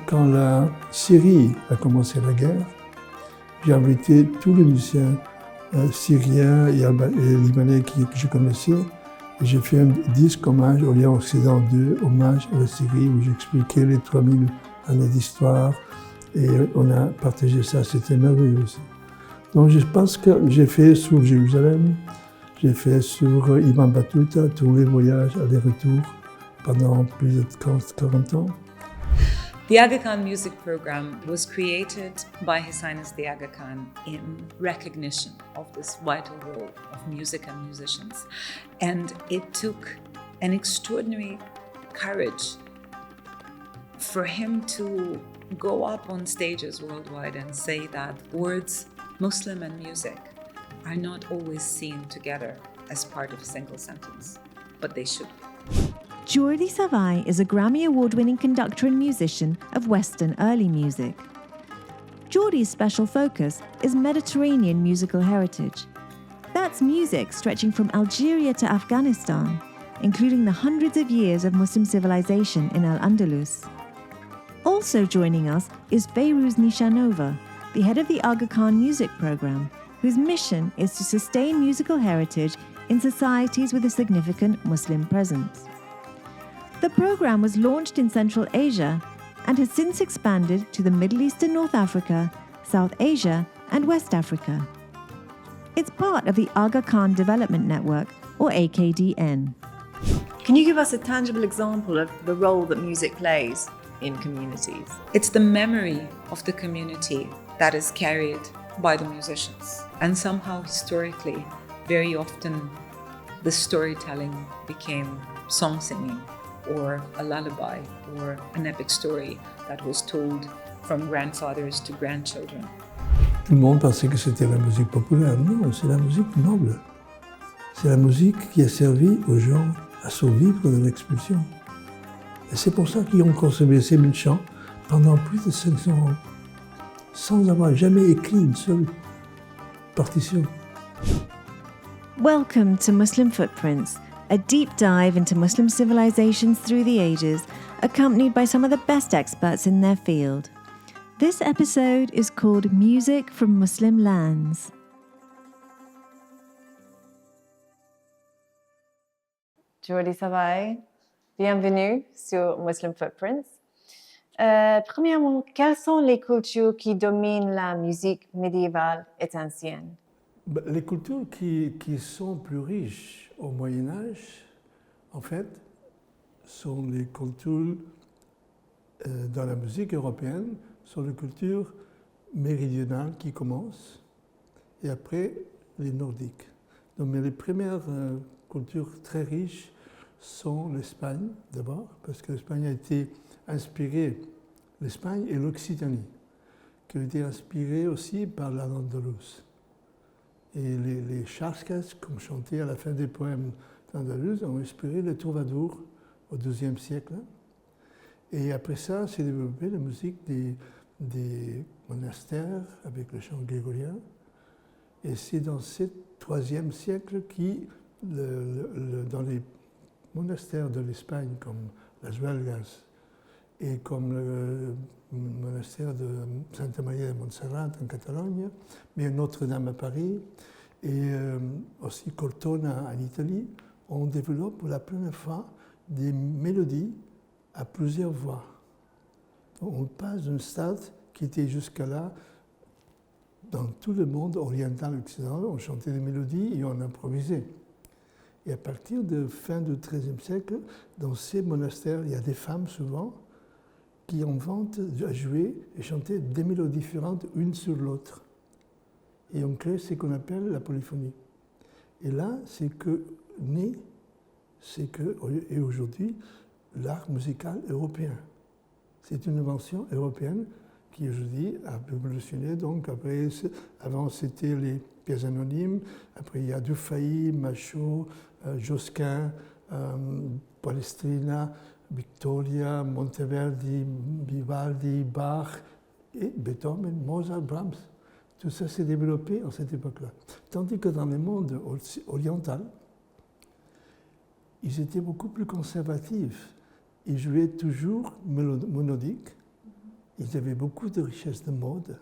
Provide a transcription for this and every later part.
quand la Syrie a commencé la guerre, j'ai invité tous les musiciens syriens et libanais que je connaissais. Et j'ai fait un disque hommage au Lien-Occident 2, hommage à la Syrie, où j'expliquais les 3000 années d'histoire. Et on a partagé ça, c'était merveilleux aussi. Donc je pense que j'ai fait sur Jérusalem, j'ai fait sur Ibn Battuta, tous les voyages aller-retour pendant plus de 40 ans. The Aga Khan Music Programme was created by His Highness the Aga Khan in recognition of this vital role of music and musicians. And it took an extraordinary courage for him to go up on stages worldwide and say that words, Muslim and music, are not always seen together as part of a single sentence, but they should be. Jordi Savall is a Grammy Award-winning conductor and musician of Western early music. Jordi's special focus is Mediterranean musical heritage. That's music stretching from Algeria to Afghanistan, including the hundreds of years of Muslim civilization in Al-Andalus. Also joining us is Fairouz Nishanova, the head of the Aga Khan Music Programme, whose mission is to sustain musical heritage in societies with a significant Muslim presence. The programme was launched in Central Asia and has since expanded to the Middle East and North Africa, South Asia, and West Africa. It's part of the Aga Khan Development Network, or AKDN. Can you give us a tangible example of the role that music plays in communities? It's the memory of the community that is carried by the musicians. And somehow, historically, very often, the storytelling became song singing, or a lullaby, or an epic story that was told from grandfathers to grandchildren. Tout le monde pensait que c'était la musique populaire. Non, c'est la musique noble. C'est la musique qui a servi aux gens à survivre de l'expulsion. Et c'est pour ça qu'ils ont conservé ces 1000 chants pendant plus de 500 ans, sans avoir jamais écrit une seule partition. Welcome to Muslim Footprints, a deep dive into Muslim civilizations through the ages, accompanied by some of the best experts in their field. This episode is called Music from Muslim Lands. Jordi Savall, bienvenue sur Muslim Footprints. Premièrement, quelles sont les cultures qui dominent la musique médiévale et ancienne? Les cultures qui sont plus riches au Moyen-Âge, en fait, sont les cultures dans la musique européenne, sont les cultures méridionales qui commencent, et après les nordiques. Donc, mais les premières cultures très riches sont l'Espagne d'abord, parce que l'Espagne a été inspirée, l'Espagne et l'Occitanie, qui ont été inspirées aussi par la Andalouse. Et les charcas qu'on chantait à la fin des poèmes d'Andalouse ont inspiré les troubadours au XIIe siècle. Et après ça, s'est développée la musique des monastères avec le chant grégorien. Et c'est dans ce IIIe siècle dans les monastères de l'Espagne, comme las Huelgas et comme le monastère de Santa Maria de Montserrat en Catalogne, mais Notre-Dame à Paris et aussi Cortona en Italie, on développe pour la première fois des mélodies à plusieurs voix. Donc on passe d'un stade qui était jusqu'à là, dans tout le monde oriental et occidental, on chantait des mélodies et on improvisait. Et à partir de fin du XIIIe siècle, dans ces monastères, il y a des femmes souvent qui inventent à jouer et chanter des mélodies différentes, une sur l'autre. Et on crée ce qu'on appelle la polyphonie. Et là, et aujourd'hui, l'art musical européen. C'est une invention européenne qui aujourd'hui a évolutionné. Donc avant c'était les pièces anonymes, après il y a Dufay, Machaut, Josquin, Palestrina, Victoria, Monteverdi, Vivaldi, Bach, et Beethoven, Mozart, Brahms. Tout ça s'est développé à cette époque-là. Tandis que dans le monde oriental, ils étaient beaucoup plus conservatifs. Ils jouaient toujours monodique, ils avaient beaucoup de richesse de mode,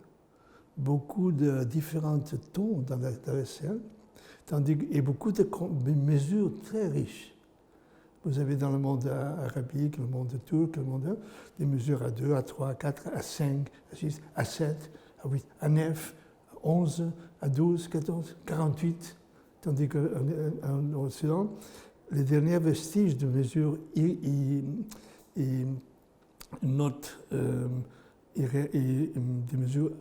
beaucoup de différents tons dans la scène, et beaucoup de mesures très riches. Vous avez dans le monde arabique, le monde turc, le monde des mesures à 2, à 3, à 4, à 5, à 6, à 7, à 8, à 9, à 11, à 12, 14, 48, tandis qu'en Occident, les derniers vestiges de mesures notes et des mesures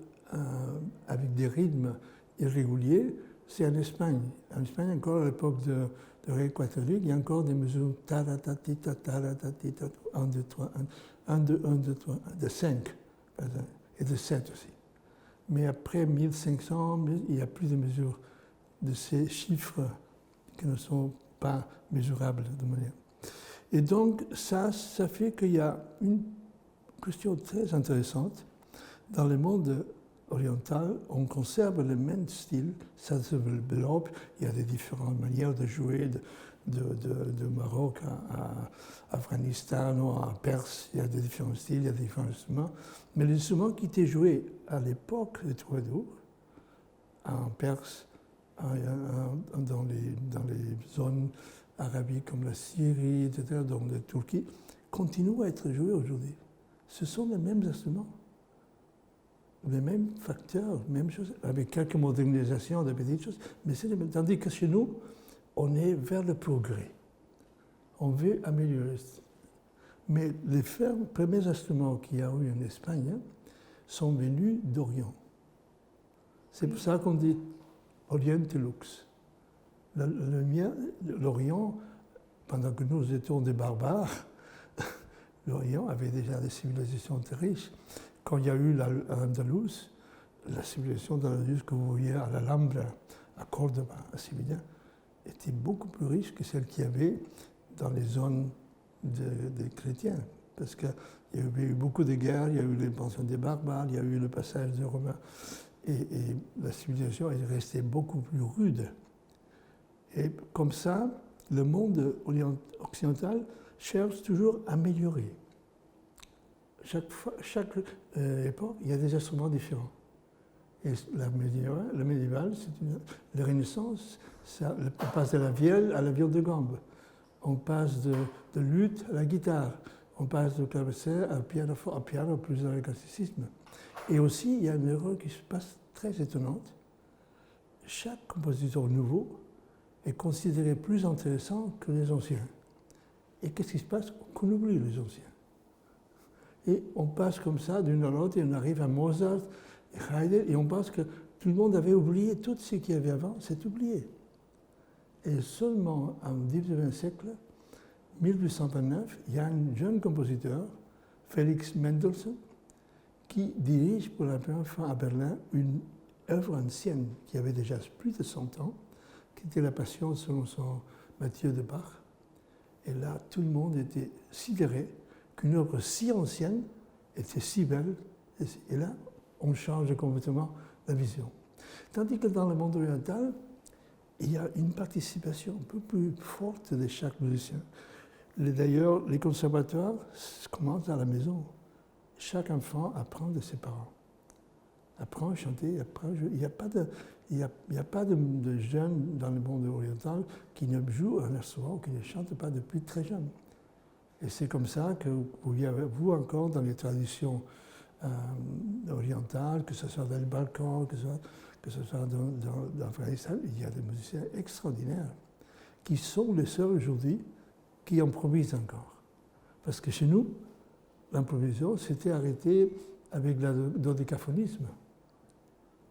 avec des rythmes irréguliers, c'est en Espagne. En Espagne, encore à l'époque de règle catholique, il y a encore des mesures taratatita, 1, 2, 3, 1, 2, 1, 2, 3, de 5, et de 7 aussi. Mais après 1500, il n'y a plus de mesures de ces chiffres qui ne sont pas mesurables de manière. Et donc, ça fait qu'il y a une question très intéressante. Dans le monde oriental, on conserve le même style, ça se développe, il y a des différentes manières de jouer, de Maroc à Afghanistan ou à Perse, il y a des différents styles, il y a des différents instruments. Mais les instruments qui étaient joués à l'époque des troubadours, en Perse, dans les zones arabiques comme la Syrie, etc., dans la Turquie, continuent à être joués aujourd'hui. Ce sont les mêmes instruments, les mêmes facteurs, même chose, avec quelques modernisations, de petites choses, mais c'est les mêmes. Tandis que chez nous, on est vers le progrès. On veut améliorer. Mais les premiers instruments qu'il y a eu en Espagne sont venus d'Orient. C'est pour ça qu'on dit Orientalux. L'Orient, pendant que nous étions des barbares, l'Orient avait déjà des civilisations très riches. Quand il y a eu l'Andalous, la civilisation d'Andalous que vous voyez à l'Alhambra, à Cordoba, à Séville, était beaucoup plus riche que celle qu'il y avait dans les zones des chrétiens. Parce qu'il y a eu beaucoup de guerres, il y a eu l'expansion des barbares, il y a eu le passage des Romains. Et la civilisation est restée beaucoup plus rude. Et comme ça, le monde occidental cherche toujours à améliorer. Chaque époque, il y a des instruments différents. Et le médiéval, la Renaissance, on passe de la vielle à la viole de gambe. On passe de luth à la guitare. On passe du clavecin à piano plus dans le classicisme. Et aussi, il y a une erreur qui se passe très étonnante. Chaque compositeur nouveau est considéré plus intéressant que les anciens. Et qu'est-ce qui se passe? Qu'on oublie les anciens. Et on passe comme ça d'une à l'autre, et on arrive à Mozart et Haydn, et on pense que tout le monde avait oublié tout ce qu'il y avait avant, c'est oublié. Et seulement en 19e siècle, 1829, il y a un jeune compositeur, Felix Mendelssohn, qui dirige pour la première fois à Berlin une œuvre ancienne qui avait déjà plus de 100 ans, qui était la Passion selon son Matthieu de Bach. Et là, tout le monde était sidéré qu'une œuvre si ancienne était si belle. Et là, on change complètement la vision. Tandis que dans le monde oriental, il y a une participation un peu plus forte de chaque musicien. D'ailleurs, les conservatoires commencent à la maison. Chaque enfant apprend de ses parents. Apprend à chanter, apprend à jouer. Il n'y a pas de jeunes dans le monde oriental qui ne jouent un instrument ou qui ne chantent pas depuis très jeune. Et c'est comme ça que vous encore dans les traditions orientales, que ce soit dans les Balkans, que ce soit dans l'Afghanistan, il y a des musiciens extraordinaires qui sont les seuls aujourd'hui qui improvisent encore. Parce que chez nous, l'improvisation s'était arrêtée avec le dodécaphonisme.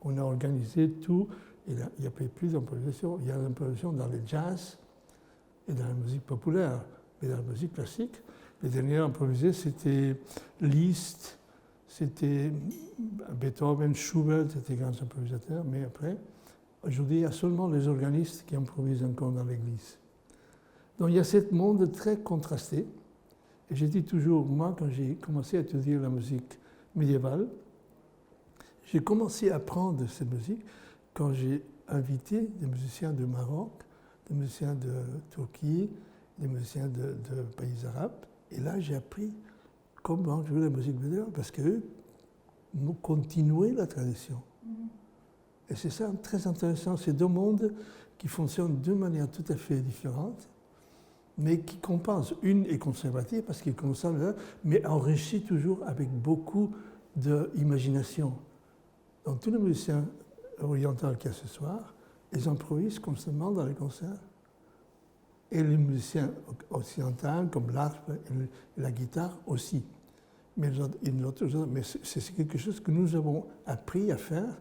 On a organisé tout, et il n'y a plus d'improvisation. Il y a l'improvisation dans le jazz et dans la musique populaire. Mais dans la musique classique, les derniers improvisés, c'était Liszt, c'était Beethoven, Schubert, c'était grands improvisateurs. Mais après, aujourd'hui, il y a seulement les organistes qui improvisent encore dans l'église. Donc il y a ce monde très contrasté. Et j'ai dit toujours, moi, quand j'ai commencé à étudier la musique médiévale, j'ai commencé à apprendre cette musique quand j'ai invité des musiciens du Maroc, des musiciens de Turquie, des musiciens de pays arabes. Et là, j'ai appris comment jouer la musique médiévale, parce qu'eux continuer la tradition. Et c'est ça très intéressant, ces deux mondes qui fonctionnent de manière tout à fait différente, mais qui compensent. Une est conservative parce qu'elle conserve, mais enrichit toujours avec beaucoup d'imagination. Donc tous les musiciens orientaux qu'il y a ce soir, ils improvisent constamment dans les concerts. Et les musiciens occidentaux, comme l'harpe et la guitare aussi. Mais c'est quelque chose que nous avons appris à faire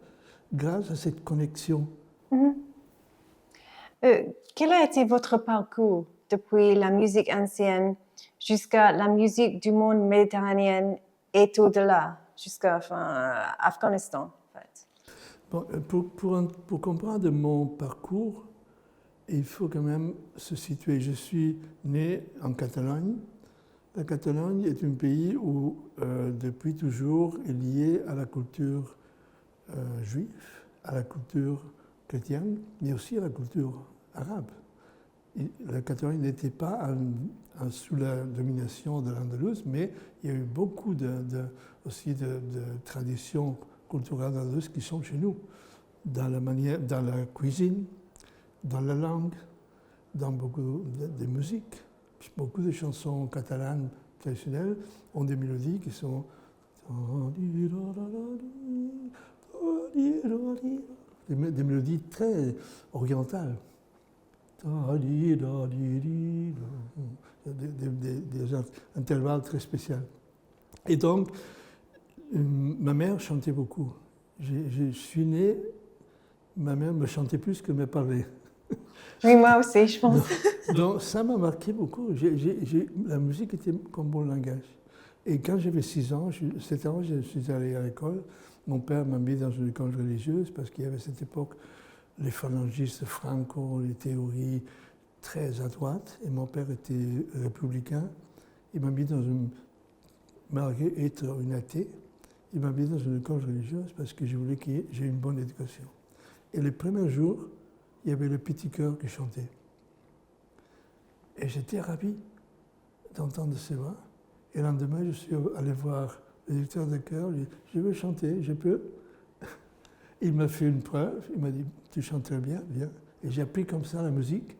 grâce à cette connexion. Quel a été votre parcours depuis la musique ancienne jusqu'à la musique du monde méditerranéen et au-delà, jusqu'à Afghanistan, en fait? Bon, pour comprendre mon parcours, il faut quand même se situer. Je suis né en Catalogne. La Catalogne est un pays où, depuis toujours, est lié à la culture juive, à la culture chrétienne, mais aussi à la culture arabe. La Catalogne n'était pas sous la domination de l'Andalous, mais il y a eu beaucoup aussi de traditions culturelles andalouses qui sont chez nous, dans la cuisine, dans la langue, dans beaucoup de musique. Beaucoup de chansons catalanes traditionnelles ont des mélodies qui sont des mélodies très orientales. Des intervalles très spéciaux. Et donc, ma mère chantait beaucoup. Je suis né, ma mère me chantait plus que me parlait. Oui, moi aussi, je pense. Donc ça m'a marqué beaucoup. La musique était comme mon langage. Et quand j'avais 7 ans, je suis allé à l'école. Mon père m'a mis dans une école religieuse parce qu'il y avait à cette époque les phalangistes franco, les théories très à droite. Et mon père était républicain. Il m'a mis malgré être une athée, il m'a mis dans une école religieuse parce que je voulais que j'ai une bonne éducation. Et les premiers jours, il y avait le petit chœur qui chantait. Et j'étais ravi d'entendre ces voix. Et le lendemain, je suis allé voir le directeur de chœur, je lui ai dit, je veux chanter, je peux. Il m'a fait une preuve, il m'a dit, tu chantes très bien, viens. Et j'ai appris comme ça la musique,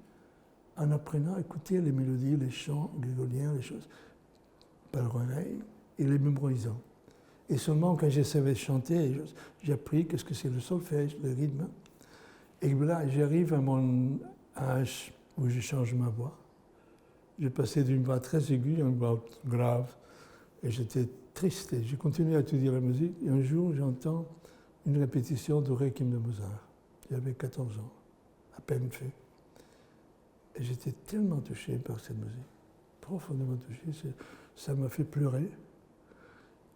en apprenant à écouter les mélodies, les chants grégoriens, les choses, par l'oreille, et les mémorisant. Et seulement quand je savais chanter, j'ai appris qu'est-ce que c'est le solfège, le rythme. Et là, j'arrive à mon âge où je change ma voix. J'ai passé d'une voix très aiguë à une voix grave. Et j'étais triste. J'ai continué à étudier la musique. Et un jour, j'entends une répétition du Requiem de Mozart. J'avais 14 ans, à peine fait. Et j'étais tellement touché par cette musique, profondément touché. Ça m'a fait pleurer,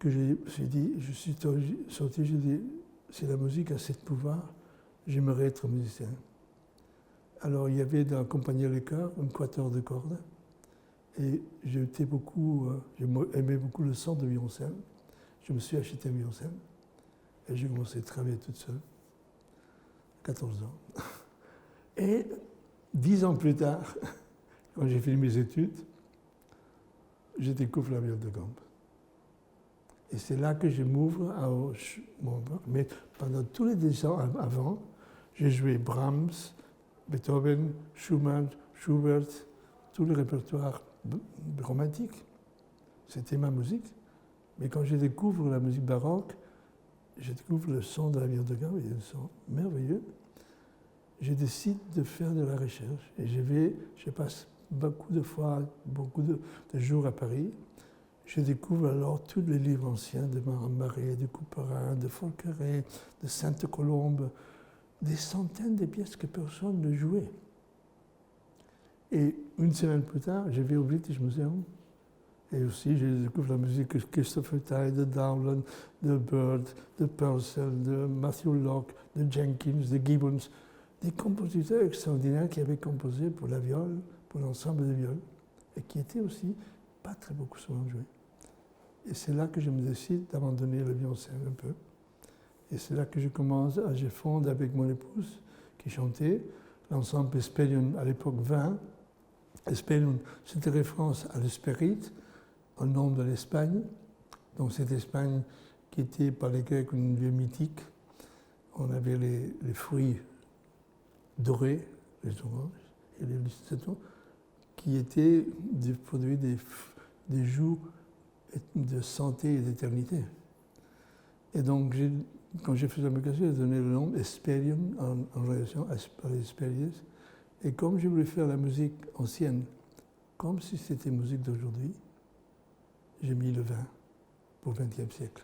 que je suis sorti, j'ai dit, si la musique a ce pouvoir, j'aimerais être musicien. Alors il y avait dans accompagner les chœurs un quatuor de cordes. Et j'aimais beaucoup le son de violoncelle. Je me suis acheté un violoncelle et j'ai commencé à travailler toute seule, 14 ans. Et 10 ans plus tard, quand j'ai fini mes études, je découvre la viole de gambe. Et c'est là que je m'ouvre à mon work. Mais pendant tous les 10 ans avant, j'ai joué Brahms, Beethoven, Schumann, Schubert, tout le répertoire romantique. C'était ma musique. Mais quand je découvre la musique baroque, je découvre le son de la viole de gambe, il y a un son merveilleux. Je décide de faire de la recherche. Et je passe beaucoup de fois, beaucoup de jours à Paris. Je découvre alors tous les livres anciens de Marais, de Couperin, de Folqueret, de Sainte-Colombe, des centaines de pièces que personne ne jouait. Et une semaine plus tard, je vais au British Museum. Et aussi, je découvre la musique de Christopher Tye, de Dowland, de Bird, de Purcell, de Matthew Locke, de Jenkins, de Gibbons. Des compositeurs extraordinaires qui avaient composé pour la viole, pour l'ensemble de viol, et qui étaient aussi pas très beaucoup souvent joués. Et c'est là que je me décide d'abandonner le violoncelle un peu. Et c'est là que je fonde avec mon épouse, qui chantait, l'ensemble Esperion, à l'époque 20. Esperion, c'était référence à l'Espérite, au nom de l'Espagne. Donc cette Espagne qui était par les Grecs une lieu mythique. On avait les fruits dorés, les oranges et les lusitons, qui étaient des produits des jours de santé et d'éternité. Et donc, quand j'ai fait la musique, j'ai donné le nom Esperium en relation à l'Esperius. Et comme je voulais faire la musique ancienne, comme si c'était musique d'aujourd'hui, j'ai mis le vin pour le XXe siècle.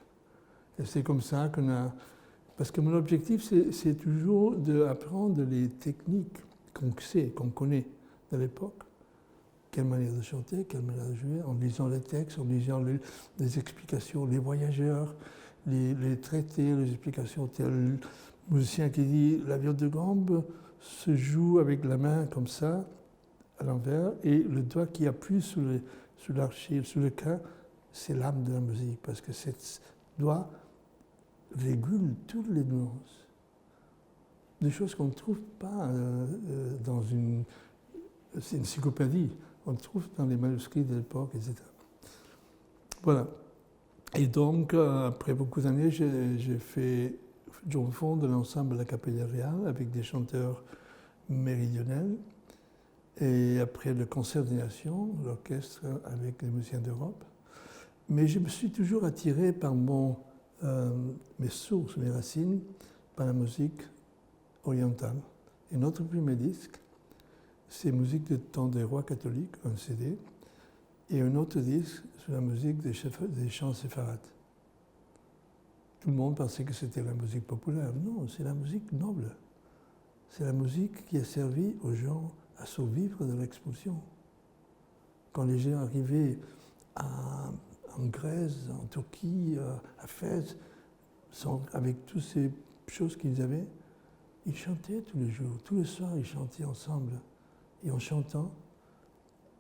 Et c'est comme ça qu'on a... Parce que mon objectif, c'est toujours d'apprendre les techniques qu'on sait, qu'on connaît de l'époque. Quelle manière de chanter, quelle manière de jouer, en lisant les textes, en lisant les explications, les voyageurs, les traités, les explications. Tel musicien qui dit la viole de gambe se joue avec la main comme ça, à l'envers, et le doigt qui appuie sur l'archet, sur le cœur, c'est l'âme de la musique, parce que ce doigt régule toutes les nuances. Des choses qu'on ne trouve pas dans une encyclopédie, on le trouve dans les manuscrits de l'époque, etc. Voilà. Et donc, après beaucoup d'années, j'ai fait au fond de l'ensemble de la Capella Real avec des chanteurs méridionels. Et après le concert des Nations, l'orchestre avec les musiciens d'Europe. Mais je me suis toujours attiré par mes sources, mes racines, par la musique orientale. Et notre premier disque, c'est musique de temps des rois catholiques, un CD, et un autre disque sur la musique des chants séfarades. Tout le monde pensait que c'était la musique populaire. Non, c'est la musique noble. C'est la musique qui a servi aux gens à survivre de l'expulsion. Quand les gens arrivaient en Grèce, en Turquie, à Fès, avec toutes ces choses qu'ils avaient, ils chantaient tous les jours. Tous les soirs, ils chantaient ensemble. Et en chantant,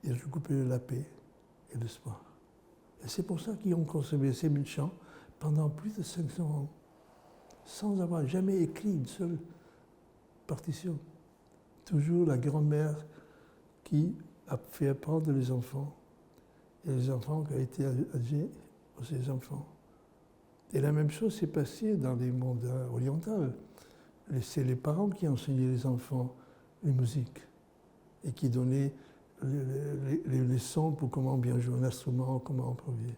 ils recoupaient la paix et l'espoir. Et c'est pour ça qu'ils ont conservé ces 1000 chants pendant plus de 500 ans, sans avoir jamais écrit une seule partition. Toujours la grand-mère qui a fait apprendre les enfants, et les enfants qui ont été âgés aux ses enfants. Et la même chose s'est passée dans les mondes orientaux. C'est les parents qui enseignaient les enfants les musiques et qui donnaient les leçons pour comment bien jouer un instrument, comment improviser.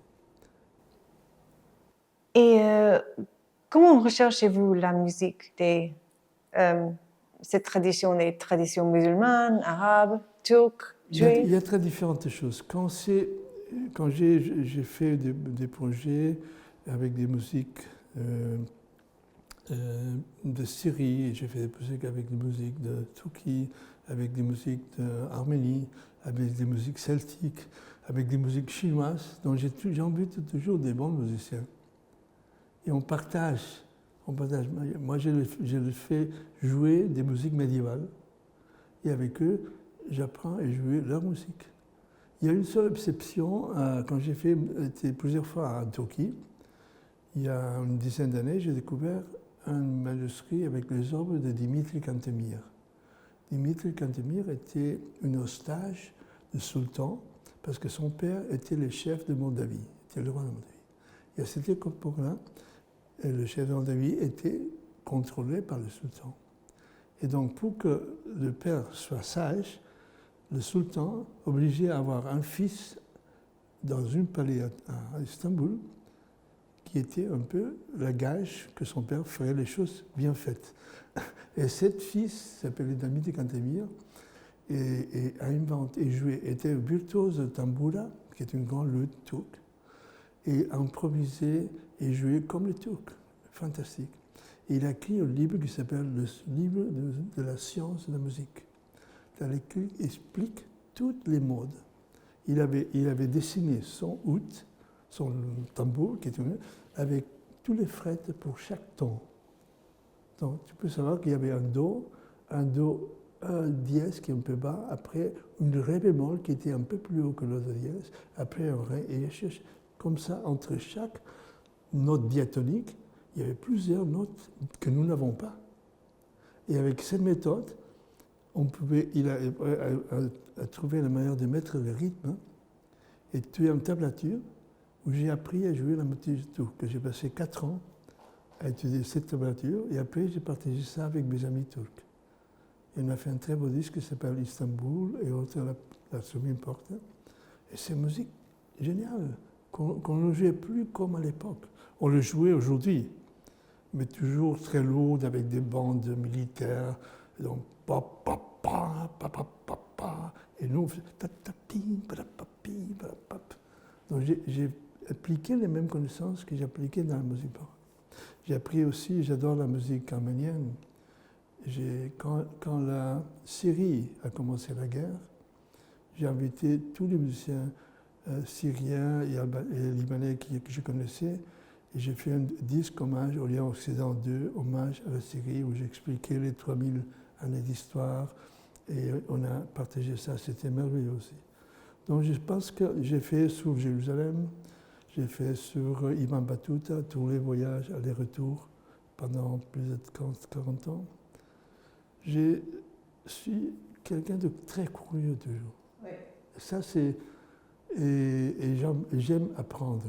Et comment recherchez-vous la musique cette tradition, les traditions musulmanes, arabes, turques, juives? Il y a très différentes choses. Quand j'ai fait des projets avec des musiques de Syrie, j'ai fait des musiques avec des musiques de Turquie, avec des musiques d'Arménie, avec des musiques celtiques, avec des musiques chinoises. Donc j'invite toujours des bons musiciens. Et on partage. Moi, je les fais jouer des musiques médiévales. Et avec eux, j'apprends à jouer leur musique. Il y a une seule exception. Quand j'ai été plusieurs fois en Turquie, il y a une dizaine d'années, j'ai découvert un manuscrit avec les œuvres de Dimitri Cantemir. Dimitri Cantemir était un otage du sultan parce que son père était le chef de Moldavie, était le roi de Moldavie. Et à cette époque-là, le chef de Moldavie était contrôlé par le sultan. Et donc, pour que le père soit sage, le sultan obligeait à avoir un fils dans un palais à Istanbul qui était un peu la gage que son père ferait les choses bien faites. Et cet fils s'appelait Dimitri Cantemir et a inventé et joué, était virtuose de tamboura, qui est une grande lutte turque, et improvisé et joué comme les Turcs. Fantastique. Et il a écrit un livre qui s'appelle le livre de la science de la musique. Dans lequel il explique toutes les modes. Il avait dessiné son oud, son tambour, qui était avec tous les frettes pour chaque ton. Donc tu peux savoir qu'il y avait un do, un dièse qui est un peu bas, après une ré bémol qui était un peu plus haut que le dièse, après un ré, et comme ça, entre chaque note diatonique, il y avait plusieurs notes que nous n'avons pas. Et avec cette méthode, il a trouvé la manière de mettre le rythme, et tu as une tablature où j'ai appris à jouer la musique turque. J'ai passé 4 ans à étudier cette tablature et après j'ai partagé ça avec mes amis turcs. Et on a fait un très beau disque qui s'appelle Istanbul et autres la Imbark. Et c'est une musique géniale, qu'on ne jouait plus comme à l'époque. On le jouait aujourd'hui, mais toujours très lourde avec des bandes militaires. Et donc, pa pa pa pa pa pa pa. Et nous on faisait ta ta pi pa pa pi pa pa. Donc j'ai appliqué les mêmes connaissances que j'ai appliquées dans la musique baroque. J'ai appris aussi, j'adore la musique arménienne. Quand la Syrie a commencé la guerre, j'ai invité tous les musiciens syriens et libanais que je connaissais et j'ai fait un disque hommage au lien Occident 2, hommage à la Syrie, où j'expliquais les 3000 années d'histoire et on a partagé ça, c'était merveilleux aussi. Donc je pense que j'ai fait sur Jérusalem, j'ai fait sur Ibn Battuta, tous les voyages aller-retour pendant plus de 40 ans. Je suis quelqu'un de très curieux toujours. Oui. Ça, c'est... Et j'aime apprendre.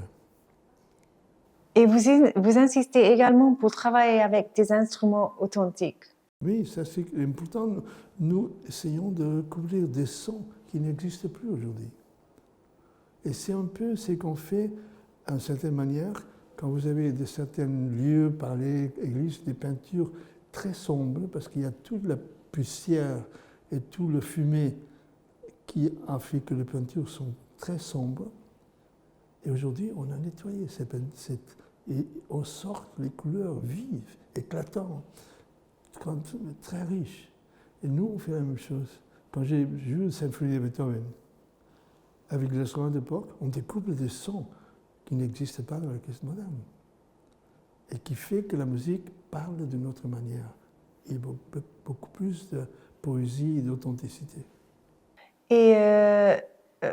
Et vous insistez également pour travailler avec des instruments authentiques. Oui, ça c'est important. Nous essayons de couvrir des sons qui n'existent plus aujourd'hui. Et c'est un peu ce qu'on fait, d'une certaine manière, quand vous avez certains lieux, palais, églises, des peintures très sombres, parce qu'il y a toute la poussière et tout le fumée qui a fait que les peintures sont très sombres. Et aujourd'hui, on a nettoyé et on sort les couleurs vives, éclatantes, très riches. Et nous, on fait la même chose. Quand j'ai joué la symphonie de Beethoven, avec les instruments d'époque, on découvre des sons qui n'existent pas dans l'orchestre moderne. Et qui fait que la musique parle d'une autre manière. Il y a beaucoup plus de poésie et d'authenticité. Et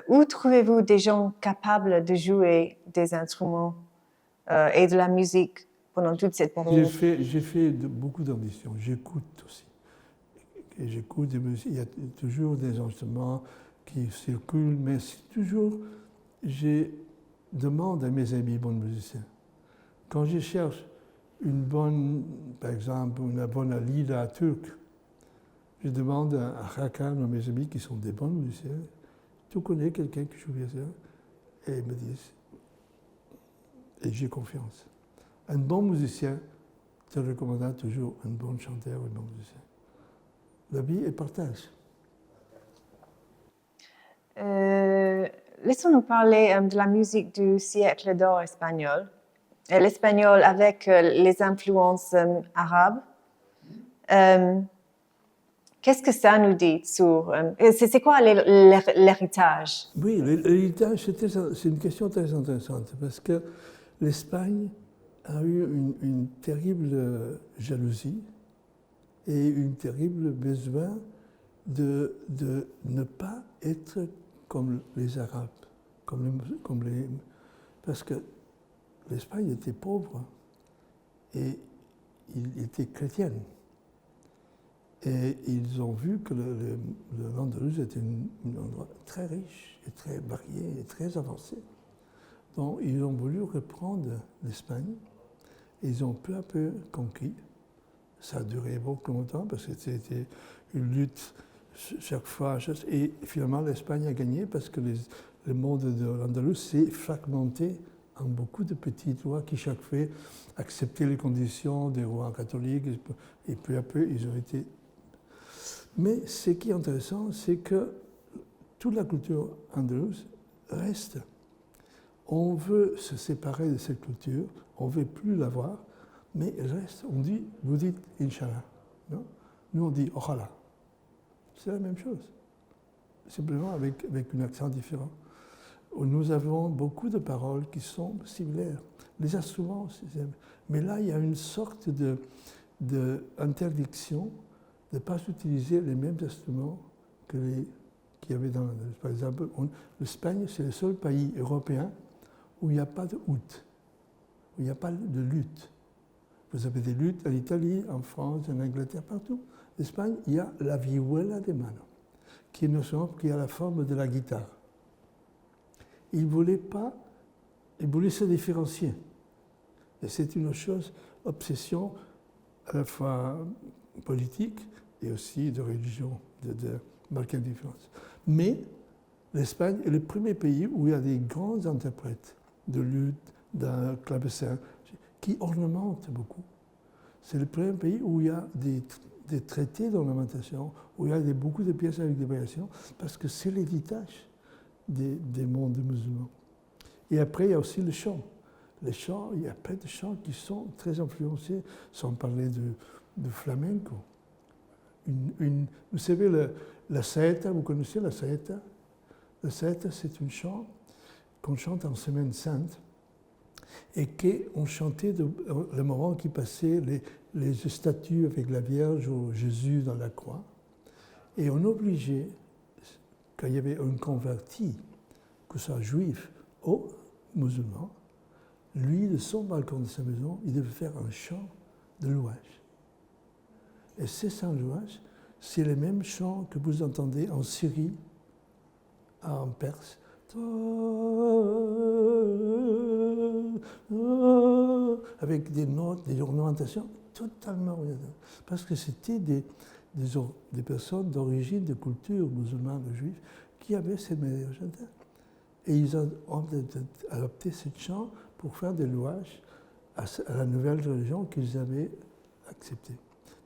où trouvez-vous des gens capables de jouer des instruments et de la musique pendant toute cette période? J'ai fait beaucoup d'auditions. J'écoute aussi. Et j'écoute des musiques. Il y a toujours des instruments qui circulent, mais toujours, je demande à mes amis bons musiciens. Quand je cherche une bonne, par exemple, une bonne lila turque, je demande à Aga Khan, à mes amis qui sont des bons musiciens, tu connais quelqu'un qui joue bien ça? Et ils me disent, et j'ai confiance. Un bon musicien te recommandera toujours un bon chanteur ou un bon musicien. La vie est partage. Laissons-nous parler de la musique du siècle d'or espagnol. L'espagnol avec les influences arabes. Qu'est-ce que ça nous dit sur... c'est quoi l'héritage? Oui, l'héritage, c'est une question très intéressante parce que l'Espagne a eu une terrible jalousie et une terrible besoin de ne pas être comme les Arabes, parce que l'Espagne était pauvre et il était chrétienne. Et ils ont vu que l'Andalous était un endroit très riche et très varié et très avancé. Donc ils ont voulu reprendre l'Espagne et ils ont peu à peu conquis. Ça a duré beaucoup longtemps parce que c'était une lutte chaque fois. Et finalement l'Espagne a gagné parce que le monde de l'Andalous s'est fragmenté en beaucoup de petites lois qui chaque fois acceptaient les conditions des rois catholiques et peu à peu ils ont été... Mais ce qui est intéressant, c'est que toute la culture andalouse reste. On veut se séparer de cette culture, on ne veut plus la voir, mais elle reste. On dit, vous dites Inch'Allah. Non? Nous on dit Ojalá. C'est la même chose, simplement avec un accent différent. Nous avons beaucoup de paroles qui sont similaires. Les instruments, mais là il y a une sorte d'interdiction de ne pas utiliser les mêmes instruments qu'il y avait dans l'Andalous. Par exemple, l'Espagne, c'est le seul pays européen où il n'y a pas de oud, où il n'y a pas de luth. Vous avez des luths en Italie, en France, en Angleterre, partout. L'Espagne, il y a la vihuela de mano, qui est une instrument qui a la forme de la guitare. Ils ne voulaient pas ils voulaient se différencier. Et c'est une chose, obsession à la fois politique et aussi de religion, de marquer une différence. Mais l'Espagne est le premier pays où il y a des grands interprètes de luth, d'un clavecin, qui ornementent beaucoup. C'est le premier pays où il y a des traités d'ornementation, où il y a beaucoup de pièces avec des variations, parce que c'est l'héritage des mondes musulmans. Et après, il y a aussi le chant. Les chants, il y a plein de chants qui sont très influencés, sans parler de flamenco. Vous savez, la saeta, vous connaissez la saeta? La saeta, c'est un chant qu'on chante en Semaine Sainte et qu'on chantait le moment qui passait les statues avec la Vierge ou Jésus dans la croix. Et on obligeait, quand il y avait un converti, que ce soit juif ou musulman, lui, de son balcon de sa maison, il devait faire un chant de louange. Et ces chants de louange, c'est les mêmes chants que vous entendez en Syrie, en Perse. Avec des notes, des ornementations totalement orientales. Parce que c'était des personnes d'origine, de culture musulmane ou juive, qui avaient ces mélanges. Et ils ont adopté ce chant pour faire des louanges à la nouvelle religion qu'ils avaient acceptée.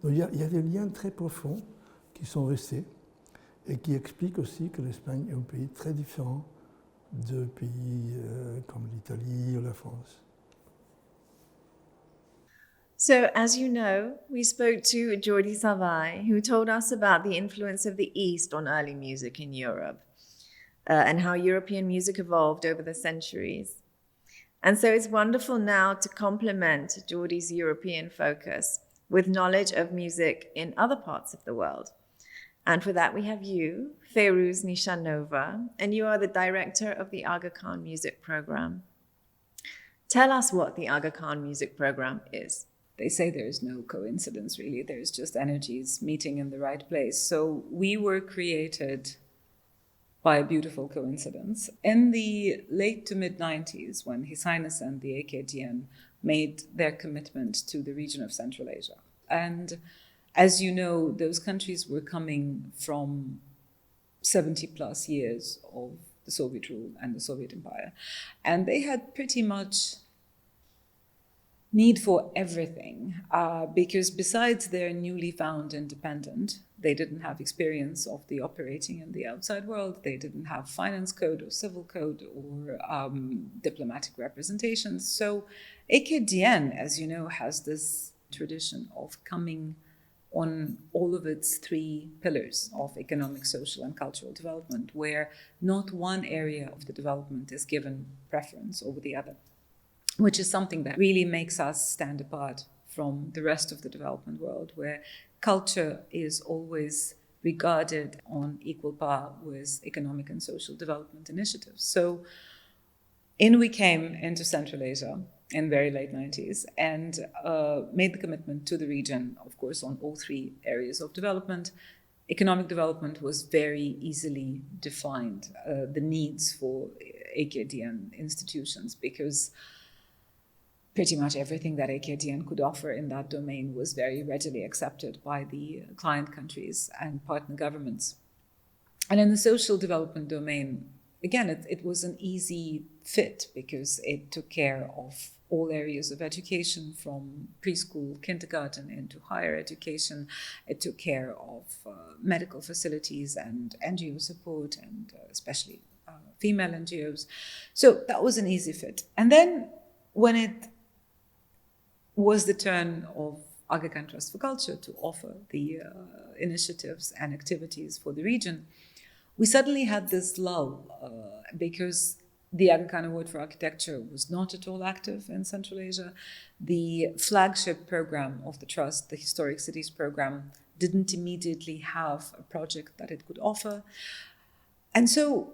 Donc il y a des liens très profonds qui sont restés et qui expliquent aussi que l'Espagne est un pays très différent de pays comme l'Italie ou la France. So, as you know, we spoke to Jordi Savall, who told us about the influence of the East on early music in Europe and how European music evolved over the centuries. And so it's wonderful now to complement Jordi's European focus with knowledge of music in other parts of the world. And for that, we have you, Fairouz Nishanova, and you are the director of the Aga Khan Music Programme. Tell us what the Aga Khan Music Programme is. They say there is no coincidence, really. There's just energies meeting in the right place. So we were created by a beautiful coincidence. In the late to mid-90s, when His Highness and the AKDN made their commitment to the region of Central Asia. And as you know, those countries were coming from 70 plus years of the Soviet rule and the Soviet Empire. And they had pretty much need for everything, because besides their newly found independence, they didn't have experience of the operating in the outside world. They didn't have finance code or civil code or diplomatic representations. So AKDN, as you know, has this tradition of coming on all of its three pillars of economic, social, and cultural development, where not one area of the development is given preference over the other, which is something that really makes us stand apart from the rest of the development world, where culture is always regarded on equal par with economic and social development initiatives. So we came into Central Asia in very late 90s and made the commitment to the region, of course, on all three areas of development. Economic development was very easily defined, the needs for AKDN institutions, because pretty much everything that AKDN could offer in that domain was very readily accepted by the client countries and partner governments. And in the social development domain, again, it was an easy fit because it took care of all areas of education, from preschool, kindergarten into higher education. It took care of medical facilities and NGO support, and especially female NGOs. So that was an easy fit. And then when it was the turn of Aga Khan Trust for Culture to offer the initiatives and activities for the region, we suddenly had this lull because the Aga Khan Award for Architecture was not at all active in Central Asia. The flagship program of the Trust, the Historic Cities Program, didn't immediately have a project that it could offer. And so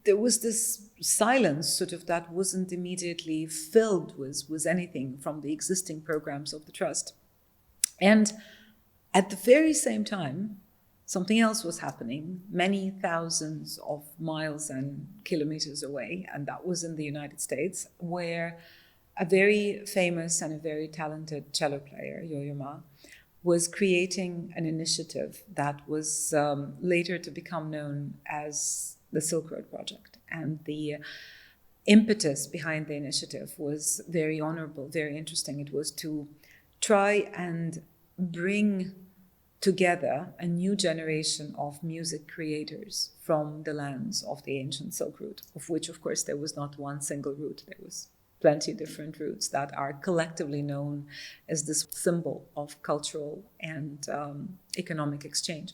there was this silence sort of that wasn't immediately filled with anything from the existing programs of the Trust. And at the very same time, something else was happening many thousands of miles and kilometers away, and that was in the United States, where a very famous and a very talented cello player, Yo-Yo Ma, was creating an initiative that was later to become known as the Silk Road Project. And the impetus behind the initiative was very honorable, very interesting. It was to try and bring together a new generation of music creators from the lands of the ancient Silk Route, of which, of course, there was not one single route. There was plenty of different routes that are collectively known as this symbol of cultural and economic exchange.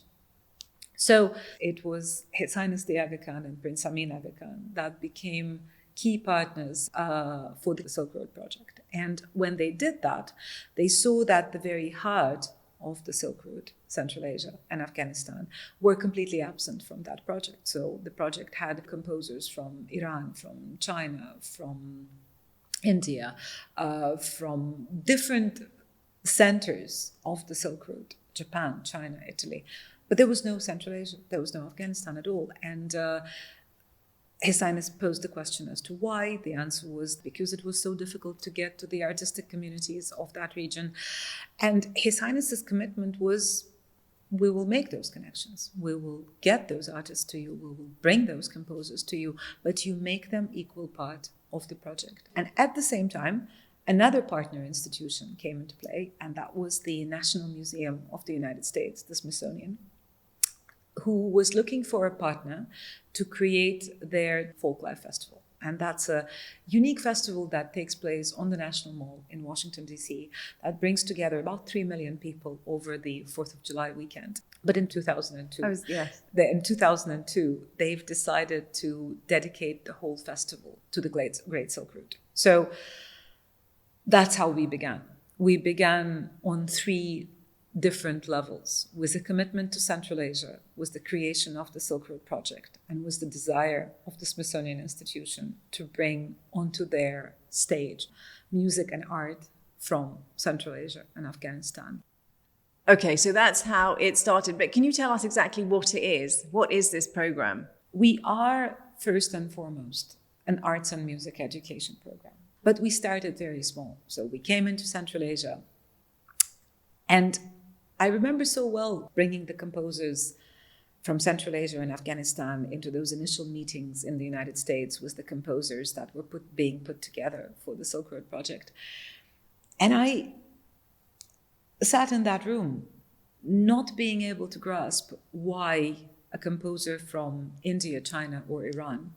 So it was His Highness the Aga Khan and Prince Amin Aga Khan that became key partners for the Silk Road Project. And when they did that, they saw that the very heart of the Silk Route, Central Asia and Afghanistan, were completely absent from that project. So the project had composers from Iran, from China, from India, from different centers of the Silk Route, Japan, China, Italy. But there was no Central Asia, there was no Afghanistan at all. And His Highness posed the question as to why. The answer was because it was so difficult to get to the artistic communities of that region. And His Highness's commitment was, we will make those connections. We will get those artists to you. We will bring those composers to you, but you make them equal part of the project. And at the same time, another partner institution came into play, and that was the National Museum of the United States, the Smithsonian, who was looking for a partner to create their Folklife Festival. And that's a unique festival that takes place on the National Mall in Washington, D.C., that brings together about 3 million people over the 4th of July weekend. But in 2002, in 2002, they've decided to dedicate the whole festival to the Great Silk Route. So that's how we began. We began on 3 different levels, with a commitment to Central Asia, was the creation of the Silk Road Project, and was the desire of the Smithsonian Institution to bring onto their stage music and art from Central Asia and Afghanistan. Okay, so that's how it started. But can you tell us exactly what it is? What is this program? We are, first and foremost, an arts and music education program. But we started very small. So we came into Central Asia. And I remember so well bringing the composers from Central Asia and Afghanistan into those initial meetings in the United States with the composers that were being put together for the Silk Road Project. And I sat in that room, not being able to grasp why a composer from India, China, or Iran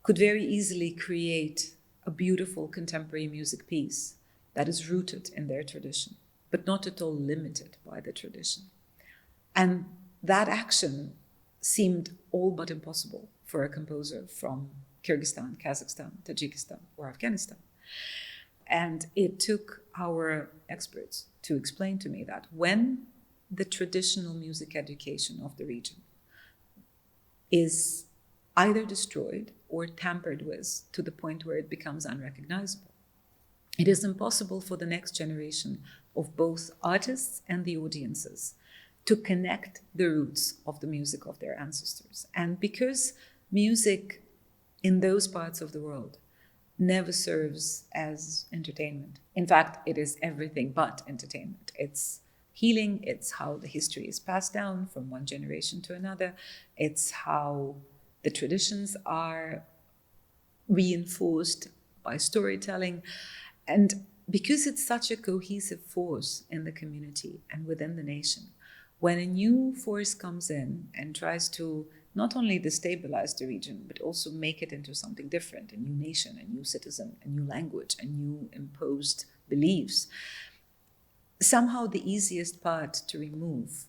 could very easily create a beautiful contemporary music piece that is rooted in their tradition, but not at all limited by the tradition. And that action seemed all but impossible for a composer from Kyrgyzstan, Kazakhstan, Tajikistan, or Afghanistan. And it took our experts to explain to me that when the traditional music education of the region is either destroyed or tampered with to the point where it becomes unrecognizable, it is impossible for the next generation of both artists and the audiences to connect the roots of the music of their ancestors. And because music in those parts of the world never serves as entertainment. In fact, it is everything but entertainment. It's healing, it's how the history is passed down from one generation to another. It's how the traditions are reinforced by storytelling. And because it's such a cohesive force in the community and within the nation, when a new force comes in and tries to not only destabilize the region, but also make it into something different, a new nation, a new citizen, a new language, a new imposed beliefs, somehow the easiest part to remove,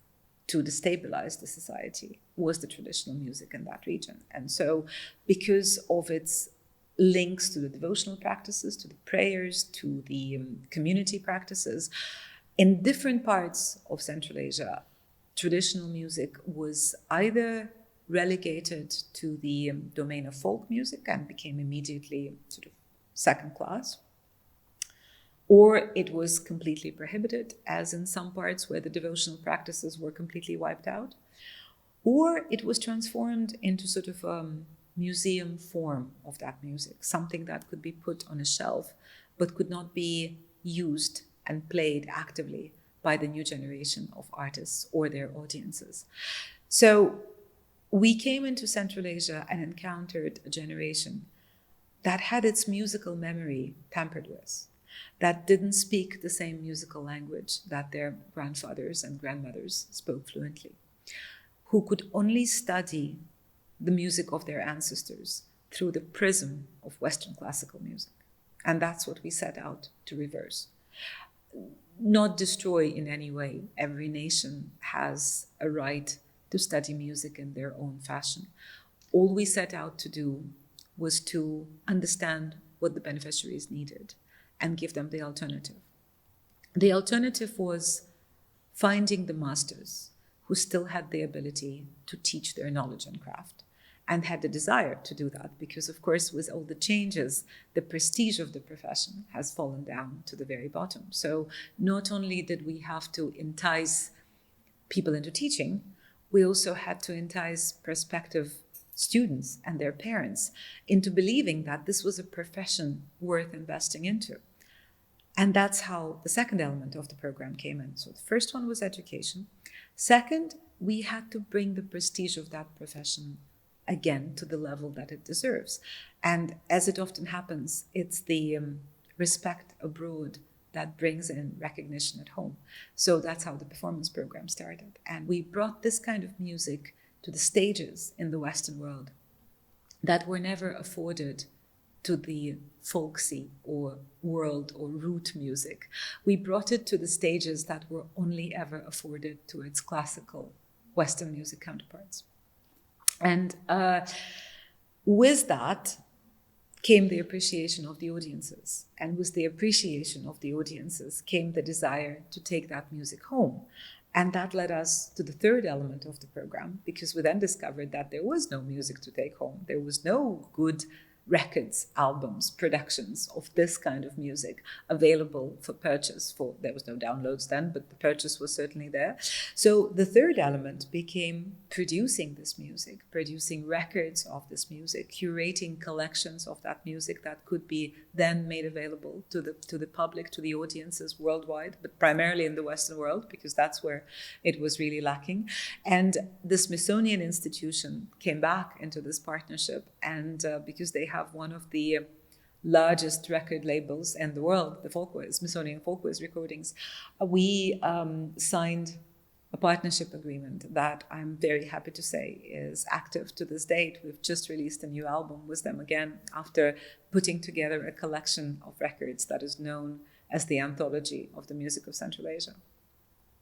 to destabilize the society, was the traditional music in that region. And so because of its links to the devotional practices, to the prayers, to the community practices, in different parts of Central Asia, traditional music was either relegated to the domain of folk music and became immediately sort of second class, or it was completely prohibited, as in some parts where the devotional practices were completely wiped out, or it was transformed into sort of museum form of that music, something that could be put on a shelf but could not be used and played actively by the new generation of artists or their audiences. So we came into Central Asia and encountered a generation that had its musical memory tampered with, that didn't speak the same musical language that their grandfathers and grandmothers spoke fluently, who could only study the music of their ancestors through the prism of Western classical music. And that's what we set out to reverse. Not destroy in any way. Every nation has a right to study music in their own fashion. All we set out to do was to understand what the beneficiaries needed and give them the alternative. The alternative was finding the masters who still had the ability to teach their knowledge and craft and had the desire to do that, because of course with all the changes, the prestige of the profession has fallen down to the very bottom. So not only did we have to entice people into teaching, we also had to entice prospective students and their parents into believing that this was a profession worth investing into. And that's how the second element of the program came in. So the first one was education. Second, we had to bring the prestige of that profession again to the level that it deserves. And as it often happens, it's the respect abroad that brings in recognition at home. So that's how the performance program started. And we brought this kind of music to the stages in the Western world that were never afforded to the folksy or world or root music. We brought it to the stages that were only ever afforded to its classical Western music counterparts. And with that came the appreciation of the audiences. And with the appreciation of the audiences came the desire to take that music home. And that led us to the third element of the program, because we then discovered that there was no music to take home. There was no good records, albums, productions of this kind of music available for purchase. There was no downloads then, but the purchase was certainly there. So the third element became producing this music, producing records of this music, curating collections of that music that could be then made available to the public, to the audiences worldwide, but primarily in the Western world, because that's where it was really lacking. And the Smithsonian Institution came back into this partnership, and because they have one of the largest record labels in the world, the Folkways, Smithsonian Folkways Recordings, we signed a partnership agreement that I'm very happy to say is active to this date. We've just released a new album with them again after putting together a collection of records that is known as the Anthology of the Music of Central Asia.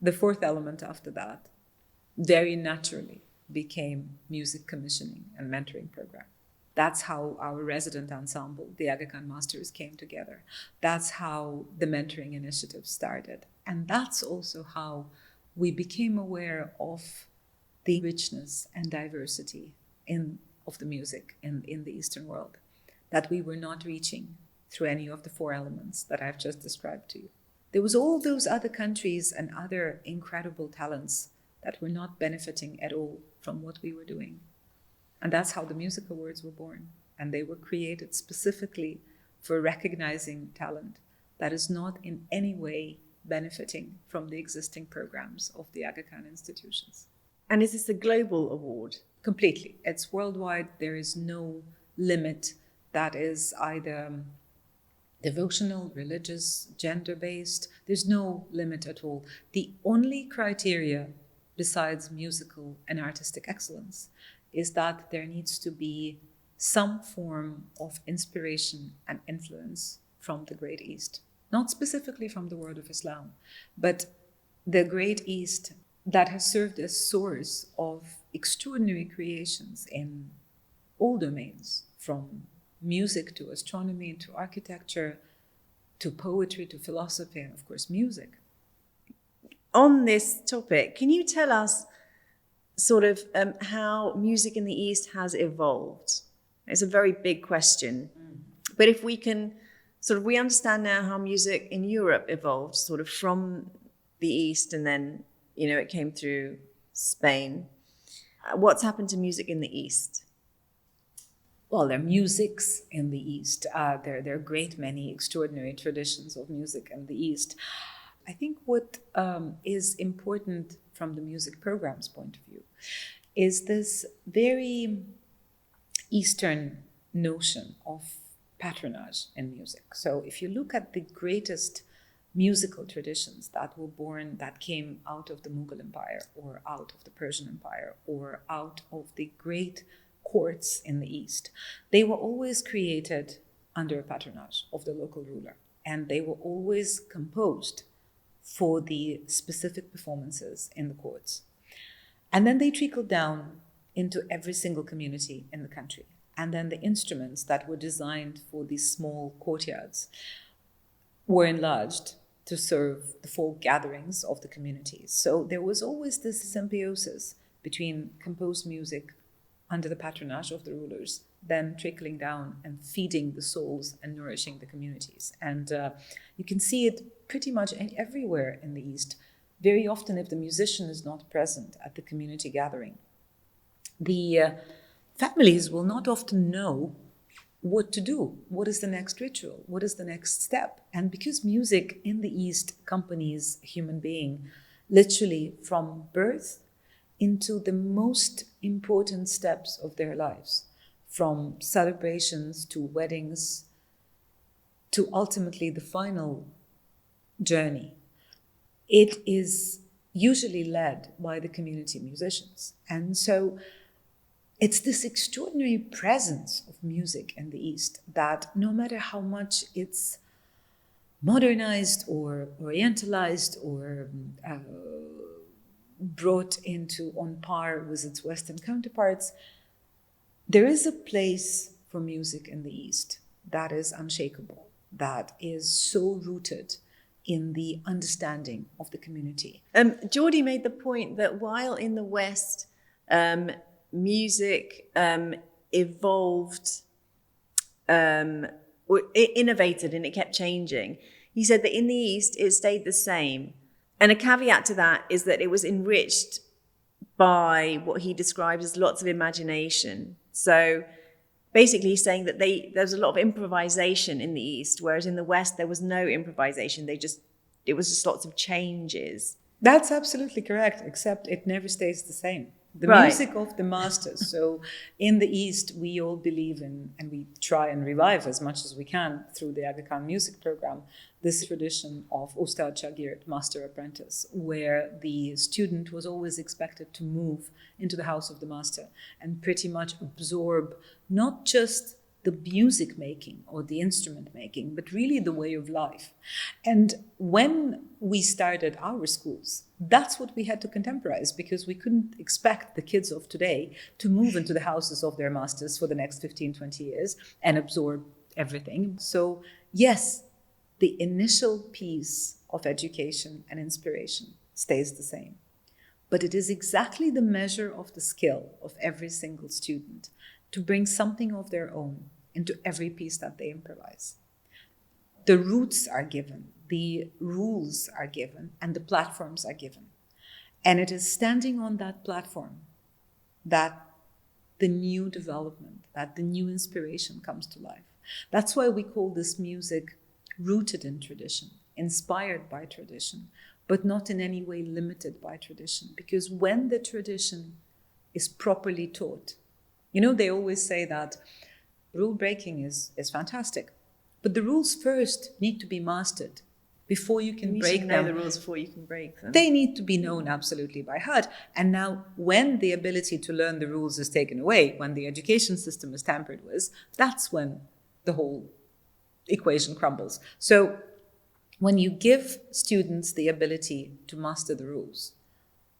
The fourth element after that very naturally became music commissioning and mentoring program. That's how our resident ensemble, the Aga Khan Masters, came together. That's how the mentoring initiative started. And that's also how we became aware of the richness and diversity of the music in the Eastern world that we were not reaching through any of the four elements that I've just described to you. There was all those other countries and other incredible talents that were not benefiting at all from what we were doing. And that's how the Music Awards were born. And they were created specifically for recognizing talent that is not in any way benefiting from the existing programs of the Aga Khan institutions. And is this a global award? Completely. It's worldwide. There is no limit that is either devotional, religious, gender-based. There's no limit at all. The only criteria besides musical and artistic excellence is that there needs to be some form of inspiration and influence from the Great East. Not specifically from the world of Islam, but the Great East that has served as source of extraordinary creations in all domains, from music to astronomy to architecture to poetry to philosophy and of course music. On this topic, can you tell us sort of how music in the East has evolved? It's a very big question. But if we can we understand now how music in Europe evolved sort of from the East, and then, it came through Spain. what's happened to music in the East? Well, there are musics in the East. There are a great many extraordinary traditions of music in the East. I think what is important from the music program's point of view is this very Eastern notion of patronage in music. So if you look at the greatest musical traditions that were born, that came out of the Mughal Empire or out of the Persian Empire or out of the great courts in the East, they were always created under a patronage of the local ruler. And they were always composed for the specific performances in the courts. And then they trickled down into every single community in the country. And then the instruments that were designed for these small courtyards were enlarged to serve the folk gatherings of the communities. So there was always this symbiosis between composed music under the patronage of the rulers, then trickling down and feeding the souls and nourishing the communities. And you can see it pretty much everywhere in the East. Very often, if the musician is not present at the community gathering, the families will not often know what to do. What is the next ritual? What is the next step? And because music in the East accompanies a human being literally from birth into the most important steps of their lives, from celebrations to weddings to ultimately the final journey, it is usually led by the community musicians. And so it's this extraordinary presence of music in the East that no matter how much it's modernized or orientalized or brought into on par with its Western counterparts, there is a place for music in the East that is unshakable, that is so rooted in the understanding of the community. Jordi made the point that while in the West, music evolved, or it innovated and it kept changing. He said that in the East, it stayed the same. And a caveat to that is that it was enriched by what he described as lots of imagination. So basically he's saying that there's a lot of improvisation in the East, whereas in the West, there was no improvisation. It was just lots of changes. That's absolutely correct, except it never stays the same. The Right. music of the masters. So in the East, we all believe in, and we try and revive as much as we can through the Aga Khan Music Programme, this tradition of Ustad Shagird, master apprentice, where the student was always expected to move into the house of the master and pretty much absorb not just the music making or the instrument making, but really the way of life. And when we started our schools, that's what we had to contemporize, because we couldn't expect the kids of today to move into the houses of their masters for the next 15, 20 years and absorb everything. So yes, the initial piece of education and inspiration stays the same. But it is exactly the measure of the skill of every single student to bring something of their own into every piece that they improvise. The roots are given, the rules are given, and the platforms are given. And it is standing on that platform that the new development, that the new inspiration comes to life. That's why we call this music rooted in tradition, inspired by tradition, but not in any way limited by tradition. Because when the tradition is properly taught, they always say that rule breaking is fantastic, but the rules first need to be mastered before you can break them. You need to know the rules before you can break them. They need to be known absolutely by heart. And now when the ability to learn the rules is taken away, when the education system is tampered with, that's when the whole equation crumbles. So when you give students the ability to master the rules,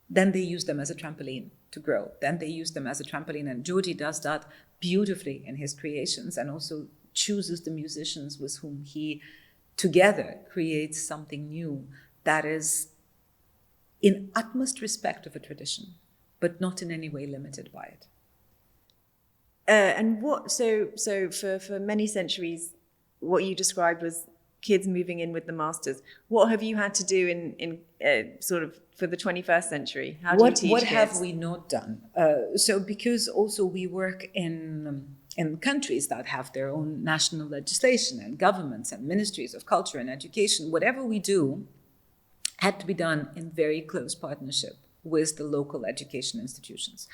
then they use them as a trampoline to grow. Then they use them as a trampoline. And Jordi does that beautifully in his creations, and also chooses the musicians with whom he together creates something new that is in utmost respect of a tradition, but not in any way limited by it. And what? So for many centuries, what you described was kids moving in with the masters. What have you had to do in sort of for the 21st century? How do you teach What kids? have we not done? So because also we work in countries that have their own national legislation and governments and ministries of culture and education, whatever we do had to be done in very close partnership with the local education institutions.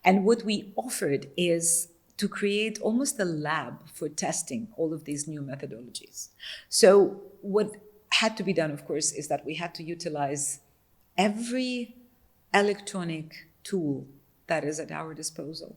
And what we offered is to create almost a lab for testing all of these new methodologies. So what had to be done, of course, is that we had to utilize every electronic tool that is at our disposal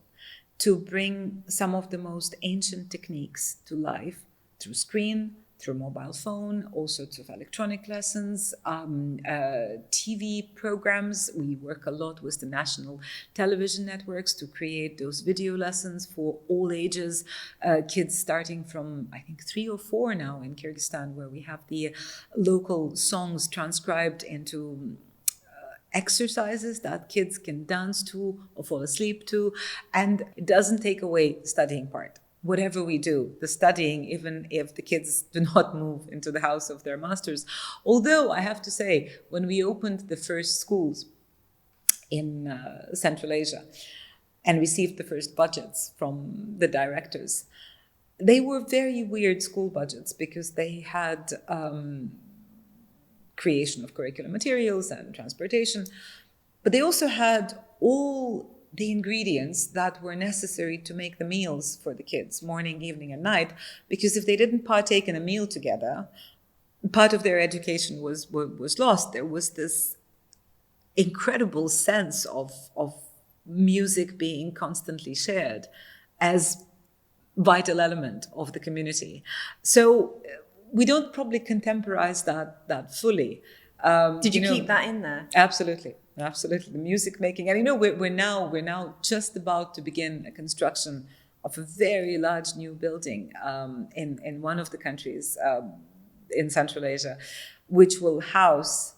to bring some of the most ancient techniques to life through screen, through mobile phone, all sorts of electronic lessons, TV programs. We work a lot with the national television networks to create those video lessons for all ages, kids starting from, I think, 3 or 4 now in Kyrgyzstan, where we have the local songs transcribed into exercises that kids can dance to or fall asleep to, and it doesn't take away the studying part. Whatever we do, the studying, even if the kids do not move into the house of their masters. Although I have to say, when we opened the first schools in Central Asia and received the first budgets from the directors, they were very weird school budgets because they had creation of curriculum materials and transportation, but they also had all the ingredients that were necessary to make the meals for the kids, morning, evening, and night, because if they didn't partake in a meal together, part of their education was lost. There was this incredible sense of music being constantly shared as vital element of the community. So we don't probably contemporize that fully. Did you keep that in there? Absolutely. The music making, and we're now just about to begin a construction of a very large new building in one of the countries in Central Asia, which will house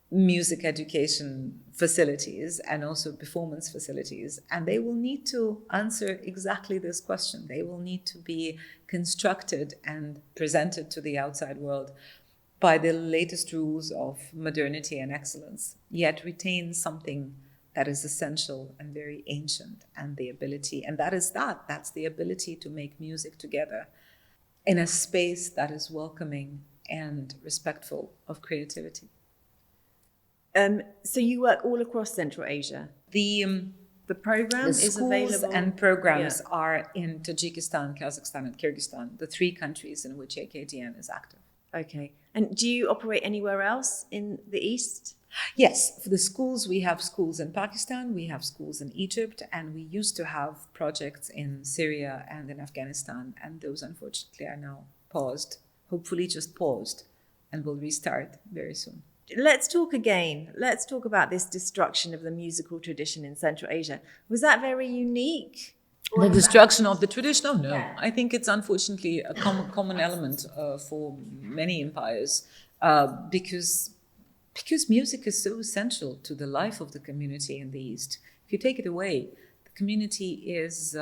music education facilities and also performance facilities, and they will need to answer exactly this question. They will need to be constructed and presented to the outside world by the latest rules of modernity and excellence, yet retain something that is essential and very ancient, and the ability, and that's the ability to make music together in a space that is welcoming and respectful of creativity. So you work all across Central Asia. The program is available. Schools and programs are in Tajikistan, Kazakhstan, and Kyrgyzstan, the 3 countries in which AKDN is active. Okay. And do you operate anywhere else in the East? Yes, for the schools, we have schools in Pakistan, we have schools in Egypt, and we used to have projects in Syria and in Afghanistan, and those unfortunately are now paused, hopefully just paused, and will restart very soon. Let's talk again. Let's talk about this destruction of the musical tradition in Central Asia. Was that very unique? The destruction of the tradition? Oh, no. Yeah. I think it's unfortunately a common element for many empires because music is so essential to the life of the community in the East. If you take it away, the community is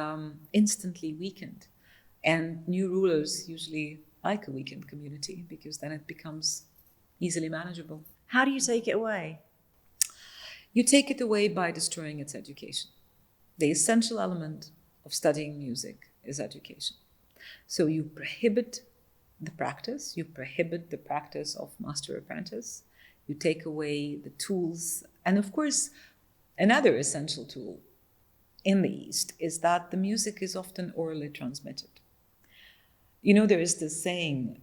instantly weakened. And new rulers usually like a weakened community because then it becomes easily manageable. How do you take it away? You take it away by destroying its education. The essential element of studying music is education. So you prohibit the practice, of master-apprentice, you take away the tools, and of course, another essential tool in the East is that the music is often orally transmitted. There is this saying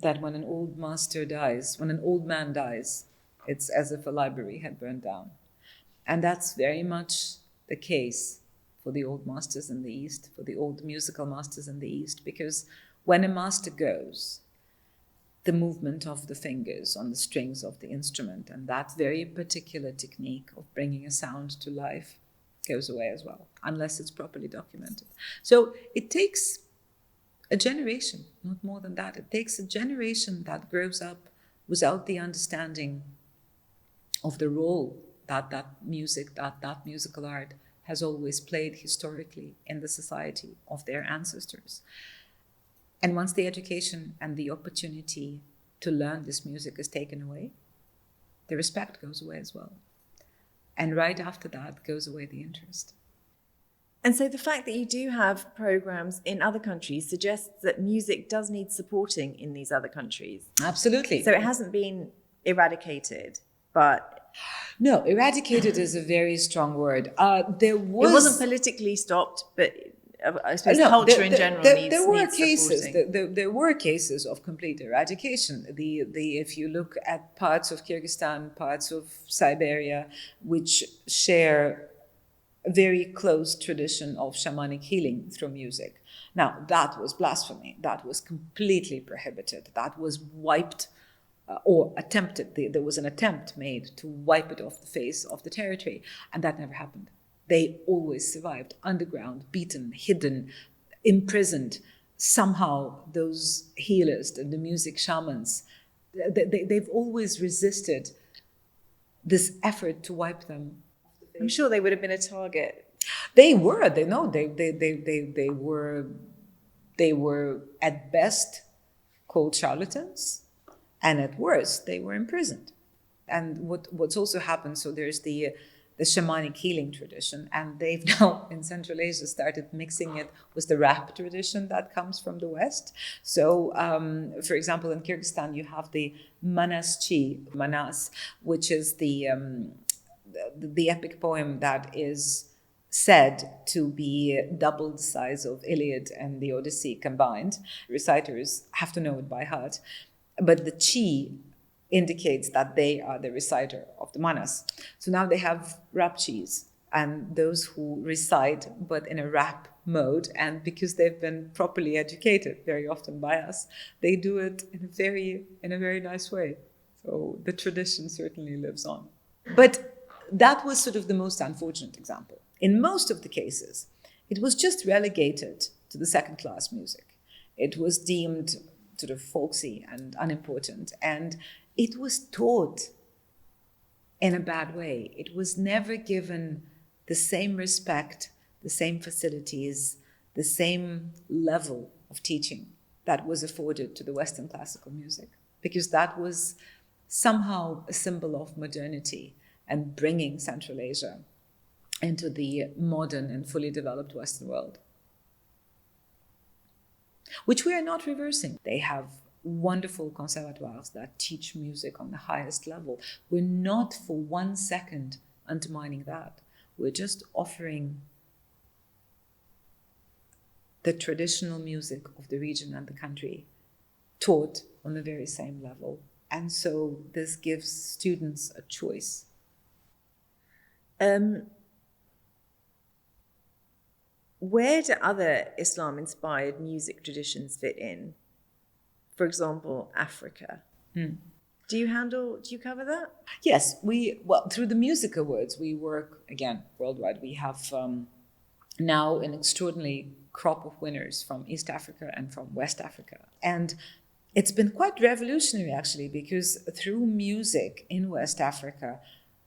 that when an old man dies, it's as if a library had burned down. And that's very much the case for the old masters in the East, for the old musical masters in the East, because when a master goes, the movement of the fingers on the strings of the instrument and that very particular technique of bringing a sound to life goes away as well, unless it's properly documented. So it takes a generation, not more than that. It takes a generation that grows up without the understanding of the role that musical art has always played historically in the society of their ancestors. And once the education and the opportunity to learn this music is taken away, the respect goes away as well. And right after that goes away the interest. And so the fact that you do have programs in other countries suggests that music does need supporting in these other countries. Absolutely. So it hasn't been eradicated, but... No, eradicated is a very strong word. It wasn't politically stopped, but I suppose culture in general needs supporting. There were cases of complete eradication. If you look at parts of Kyrgyzstan, parts of Siberia, which share a very close tradition of shamanic healing through music. Now, that was blasphemy. That was completely prohibited. That was wiped or attempted. There was an attempt made to wipe it off the face of the territory, and that never happened. They always survived underground, beaten, hidden, imprisoned. Somehow, those healers, the music shamans, they've always resisted this effort to wipe them. I'm sure they would have been a target. They were. They were at best called charlatans, and at worst they were imprisoned. And what's also happened, so there's the shamanic healing tradition, and they've now in Central Asia started mixing it with the rap tradition that comes from the West. So, for example, in Kyrgyzstan you have the Manas, which is the epic poem that is said to be double the size of Iliad and the Odyssey combined. Reciters have to know it by heart, but the chi indicates that they are the reciter of the manas. So now they have rap chis, and those who recite, but in a rap mode, and because they've been properly educated very often by us, they do it in a very nice way. So the tradition certainly lives on. But that was sort of the most unfortunate example. In most of the cases, it was just relegated to the second-class music. It was deemed sort of folksy and unimportant, and it was taught in a bad way. It was never given the same respect, the same facilities, the same level of teaching that was afforded to the Western classical music, because that was somehow a symbol of modernity and bringing Central Asia into the modern and fully developed Western world, which we are not reversing. They have wonderful conservatoires that teach music on the highest level. We're not for 1 second undermining that. We're just offering the traditional music of the region and the country taught on the very same level. And so this gives students a choice. Where do other Islam-inspired music traditions fit in? For example, Africa. Do you cover that? Yes, through the Music Awards, we work, again, worldwide. We have now an extraordinary crop of winners from East Africa and from West Africa. And it's been quite revolutionary, actually, because through music in West Africa,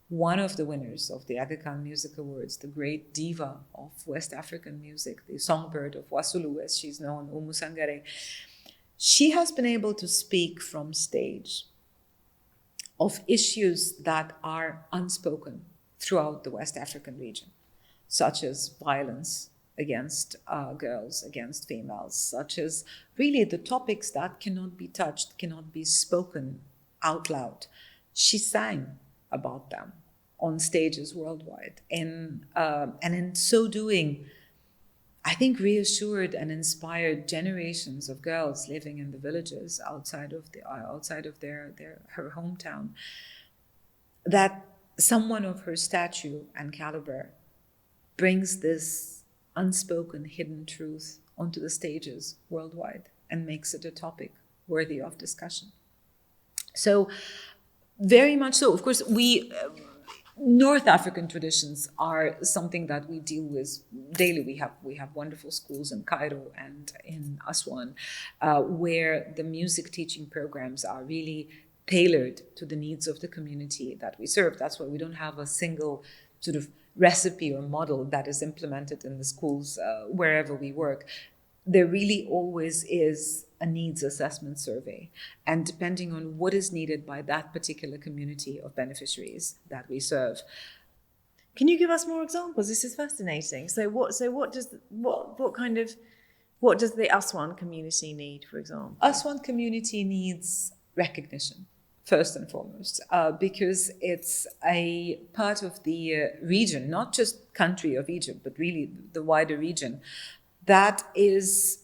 one of the winners of the Aga Khan Music Awards, the great diva of West African music, the songbird of Wasulu, as she's known, Umu Sangare, she has been able to speak from stage of issues that are unspoken throughout the West African region, such as violence against girls, against females, such as really the topics that cannot be touched, cannot be spoken out loud. She sang about them on stages worldwide. And in so doing, I think reassured and inspired generations of girls living in the villages outside of her hometown, that someone of her stature and caliber brings this unspoken hidden truth onto the stages worldwide and makes it a topic worthy of discussion. So very much so. Of course, North African traditions are something that we deal with daily. We have wonderful schools in Cairo and in Aswan, where the music teaching programs are really tailored to the needs of the community that we serve. That's why we don't have a single sort of recipe or model that is implemented in the schools wherever we work. there really always is a needs assessment survey. And depending on what is needed by that particular community of beneficiaries that we serve. Can you give us more examples? This is fascinating. What does the Aswan community need, for example? Aswan community needs recognition, first and foremost, because it's a part of the region, not just country of Egypt, but really the wider region, that is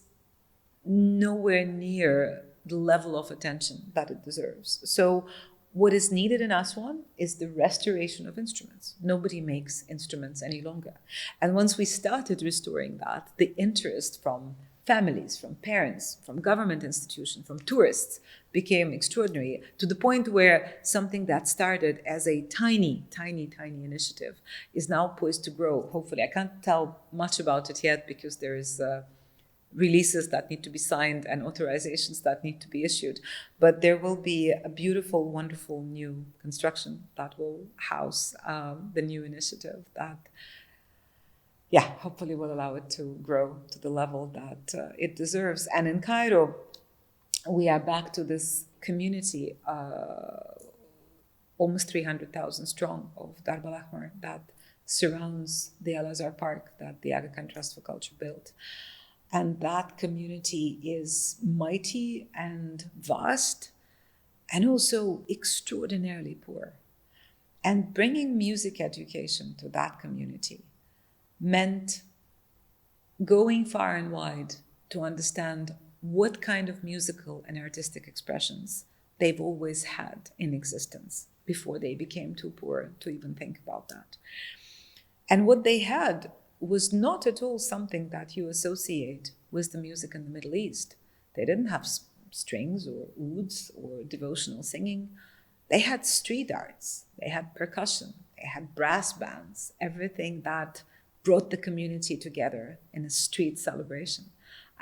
nowhere near the level of attention that it deserves. So what is needed in Aswan is the restoration of instruments. Nobody makes instruments any longer. And once we started restoring that, the interest from families, from parents, from government institutions, from tourists became extraordinary, to the point where something that started as a tiny initiative is now poised to grow. Hopefully, I can't tell much about it yet because there is releases that need to be signed and authorizations that need to be issued. But there will be a beautiful, wonderful new construction that will house the new initiative that, hopefully will allow it to grow to the level that it deserves. And in Cairo, we are back to this community, almost 300,000 strong, of Darb al Ahmar that surrounds the Al Azhar Park that the Aga Khan Trust for Culture built. And that community is mighty and vast and also extraordinarily poor. And bringing music education to that community meant going far and wide to understand what kind of musical and artistic expressions they've always had in existence before they became too poor to even think about that. And what they had was not at all something that you associate with the music in the Middle East. They didn't have strings or ouds or devotional singing. They had street arts, they had percussion, they had brass bands, everything that brought the community together in a street celebration.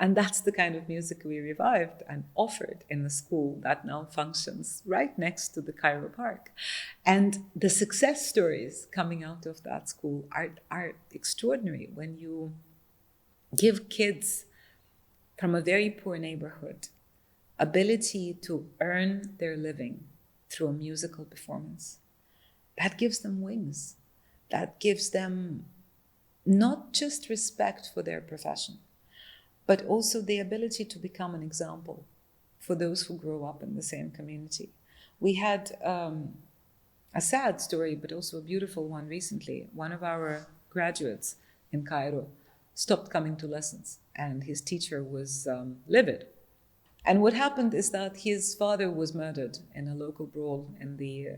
And that's the kind of music we revived and offered in the school that now functions right next to the Cairo Park. And the success stories coming out of that school are extraordinary. When you give kids from a very poor neighborhood ability to earn their living through a musical performance, that gives them wings. That gives them not just respect for their profession, but also the ability to become an example for those who grow up in the same community. We had a sad story, but also a beautiful one recently. One of our graduates in Cairo stopped coming to lessons, and his teacher was livid. And what happened is that his father was murdered in a local brawl in the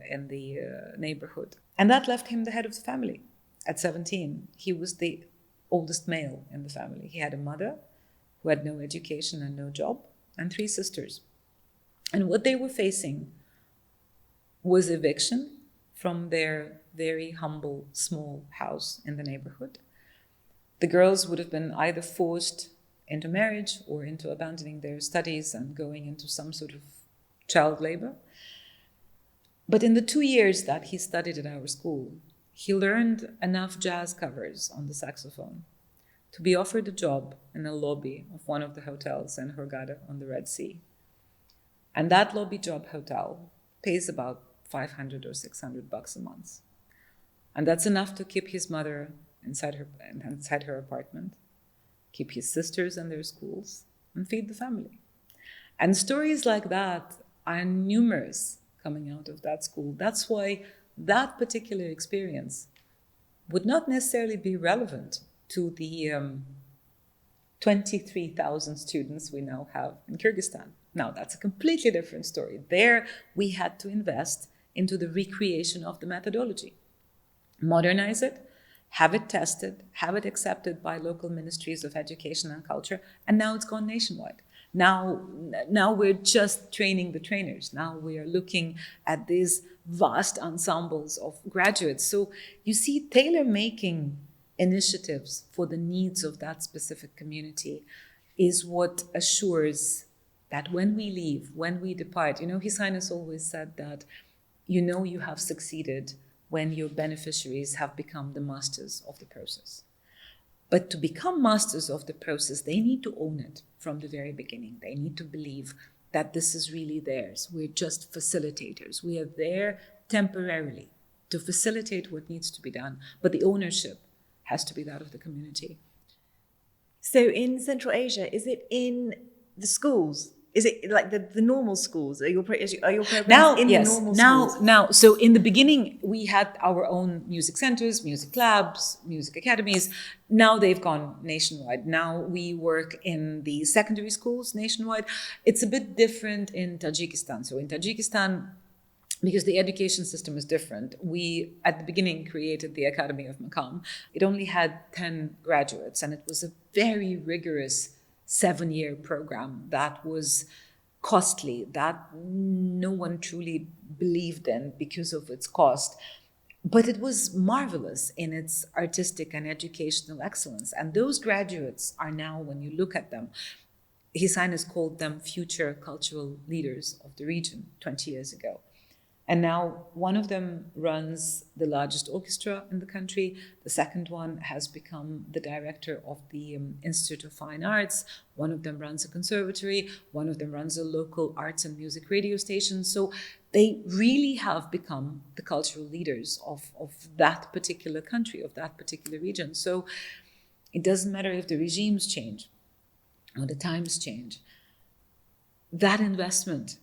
neighborhood. And that left him the head of the family. At 17, he was the oldest male in the family. He had a mother who had no education and no job, and 3 sisters. And what they were facing was eviction from their very humble, small house in the neighborhood. The girls would have been either forced into marriage or into abandoning their studies and going into some sort of child labor. But in the 2 years that he studied at our school, he learned enough jazz covers on the saxophone to be offered a job in the lobby of one of the hotels in Hurghada on the Red Sea. And that lobby job hotel pays about $500 or $600 a month. And that's enough to keep his mother inside her apartment, keep his sisters in their schools, and feed the family. And stories like that are numerous coming out of that school. That's why that particular experience would not necessarily be relevant to the 23,000 students we now have in Kyrgyzstan. Now, that's a completely different story. There, we had to invest into the recreation of the methodology, modernize it, have it tested, have it accepted by local ministries of education and culture, and now it's gone nationwide. Now we're just training the trainers. Now we are looking at these vast ensembles of graduates. So you see, tailor-making initiatives for the needs of that specific community is what assures that when we leave, when we depart, His Highness always said that, you have succeeded when your beneficiaries have become the masters of the process. But to become masters of the process, they need to own it from the very beginning. They need to believe that this is really theirs. We're just facilitators. We are there temporarily to facilitate what needs to be done, but the ownership has to be that of the community. So in Central Asia, is it in the schools? Is it like the normal schools? Are your programs in the normal schools? Now, so in the beginning, we had our own music centers, music labs, music academies. Now they've gone nationwide. Now we work in the secondary schools nationwide. It's a bit different in Tajikistan. So in Tajikistan, because the education system is different, we, at the beginning, created the Academy of Maqam. It only had 10 graduates, and it was a very rigorous 7-year program that was costly, that no one truly believed in because of its cost. But it was marvelous in its artistic and educational excellence. And those graduates are now, when you look at them, His Highness called them future cultural leaders of the region 20 years ago. And now one of them runs the largest orchestra in the country. The second one has become the director of the Institute of Fine Arts. One of them runs a conservatory. One of them runs a local arts and music radio station. So they really have become the cultural leaders of that particular country, of that particular region. So it doesn't matter if the regimes change or the times change. That investment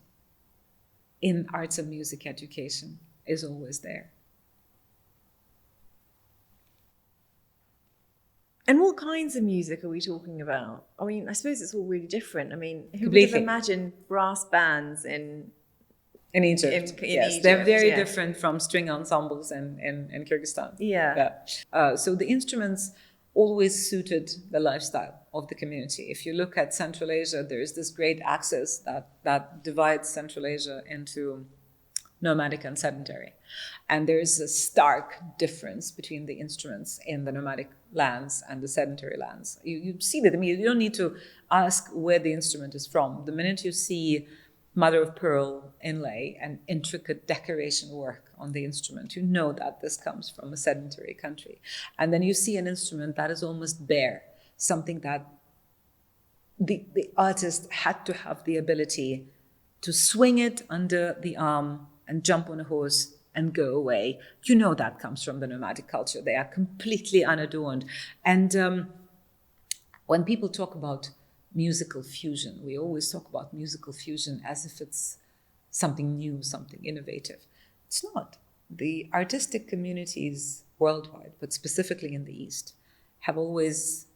in arts and music education is always there. And what kinds of music are we talking about? I mean, I suppose it's all really different. I mean, who Completely. would have imagined brass bands in Egypt? In Yes, Egypt, they're very yeah. different from string ensembles in Kyrgyzstan. Yeah. So the instruments always suited the lifestyle of the community. If you look at Central Asia, there is this great axis that divides Central Asia into nomadic and sedentary. And there is a stark difference between the instruments in the nomadic lands and the sedentary lands. You see that. I mean, you don't need to ask where the instrument is from. The minute you see mother of pearl inlay and intricate decoration work on the instrument, you know that this comes from a sedentary country. And then you see an instrument that is almost bare, something that the artist had to have the ability to swing it under the arm and jump on a horse and go away. You know that comes from the nomadic culture. They are completely unadorned. And when people talk about musical fusion, we always talk about musical fusion as if it's something new, something innovative. It's not. The artistic communities worldwide, but specifically in the East, have always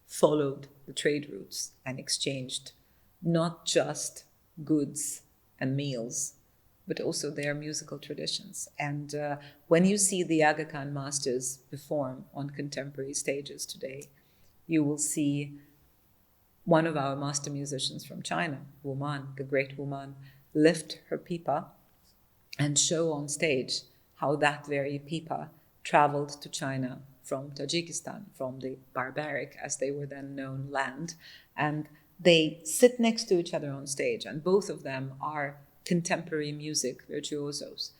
followed the trade routes and exchanged not just goods and meals, but also their musical traditions. And when you see the Aga Khan masters perform on contemporary stages today, you will see one of our master musicians from China, Wu Man, the great Wu Man, lift her pipa and show on stage how that very pipa traveled to China from Tajikistan, from the barbaric, as they were then known, land. And they sit next to each other on stage, and both of them are contemporary music virtuosos.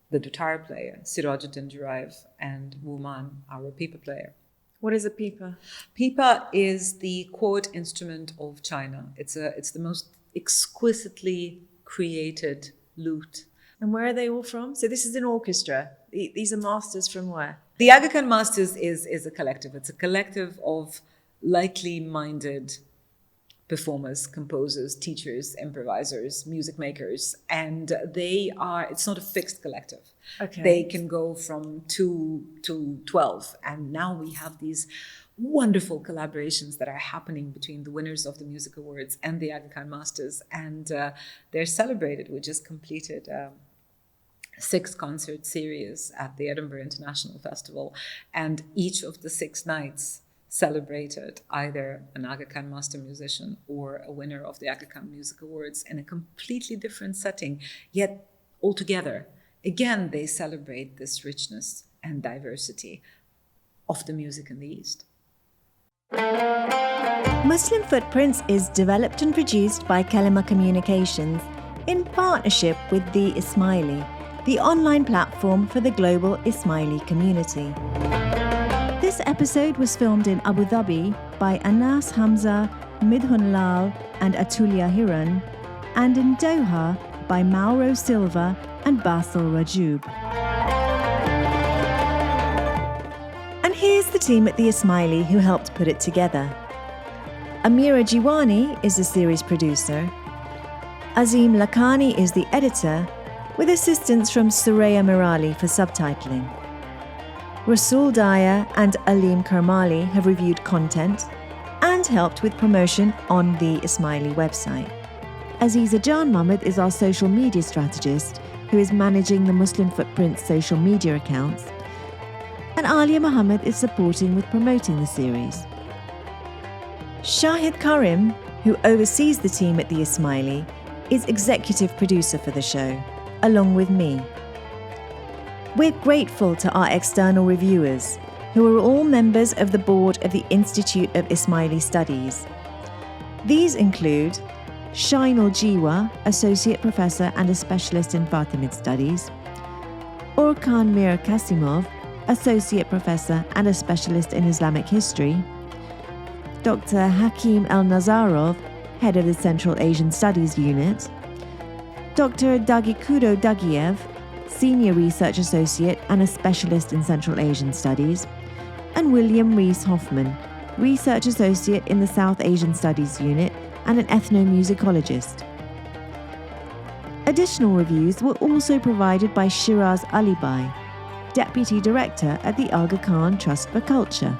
The dutar player, Sirajuddin Jurayev, and Wu Man, our pipa player. What is a pipa? Pipa is the court instrument of China. It's the most exquisitely created lute. And where are they all from? So this is an orchestra. These are masters from where? The Aga Khan Masters is a collective. It's a collective of likely-minded performers, composers, teachers, improvisers, music makers, and it's not a fixed collective. Okay. They can go from 2 to 12, and now we have these wonderful collaborations that are happening between the winners of the music awards and the Aga Khan Masters, and they're celebrated. We just completed a 6-concert series at the Edinburgh International Festival, and each of the 6 nights celebrated either an Aga Khan master musician or a winner of the Aga Khan Music Awards in a completely different setting, yet altogether, again, they celebrate this richness and diversity of the music in the East. Muslim Footprints is developed and produced by Kalima Communications in partnership with the Ismaili, the online platform for the global Ismaili community. This episode episode was filmed in Abu Dhabi by Anas Hamza, Midhun Lal and Atulia Hiran, and in Doha by Mauro Silva and Basil Rajub. And here's the team at the Ismaili who helped put it together. Amira Jiwani is the series producer. Azim Lakhani is the editor, with assistance from Suraya Mirali for subtitling. Rasul Daya and Alim Karmali have reviewed content and helped with promotion on the Ismaili website. Aziza Jan Mohammed is our social media strategist who is managing the Muslim Footprint's social media accounts, and Alia Mohammed is supporting with promoting the series. Shahid Karim, who oversees the team at the Ismaili, is executive producer for the show, along with me. We're grateful to our external reviewers, who are all members of the board of the Institute of Ismaili Studies. These include Shainul Jiwa, Associate Professor and a Specialist in Fatimid Studies, Orkan Mir Kasimov, Associate Professor and a Specialist in Islamic History, Dr. Hakim El-Nazarov, Head of the Central Asian Studies Unit, Dr. Dagikudo Dagiev, Senior Research Associate and a Specialist in Central Asian Studies, and William Rees Hoffman, Research Associate in the South Asian Studies Unit and an ethnomusicologist. Additional reviews were also provided by Shiraz Alibai, Deputy Director at the Aga Khan Trust for Culture.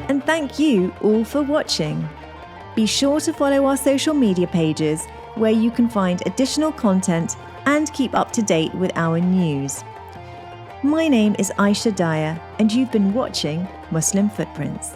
And thank you all for watching. Be sure to follow our social media pages where you can find additional content and keep up to date with our news. My name is Aisha Daya and you've been watching Muslim Footprints.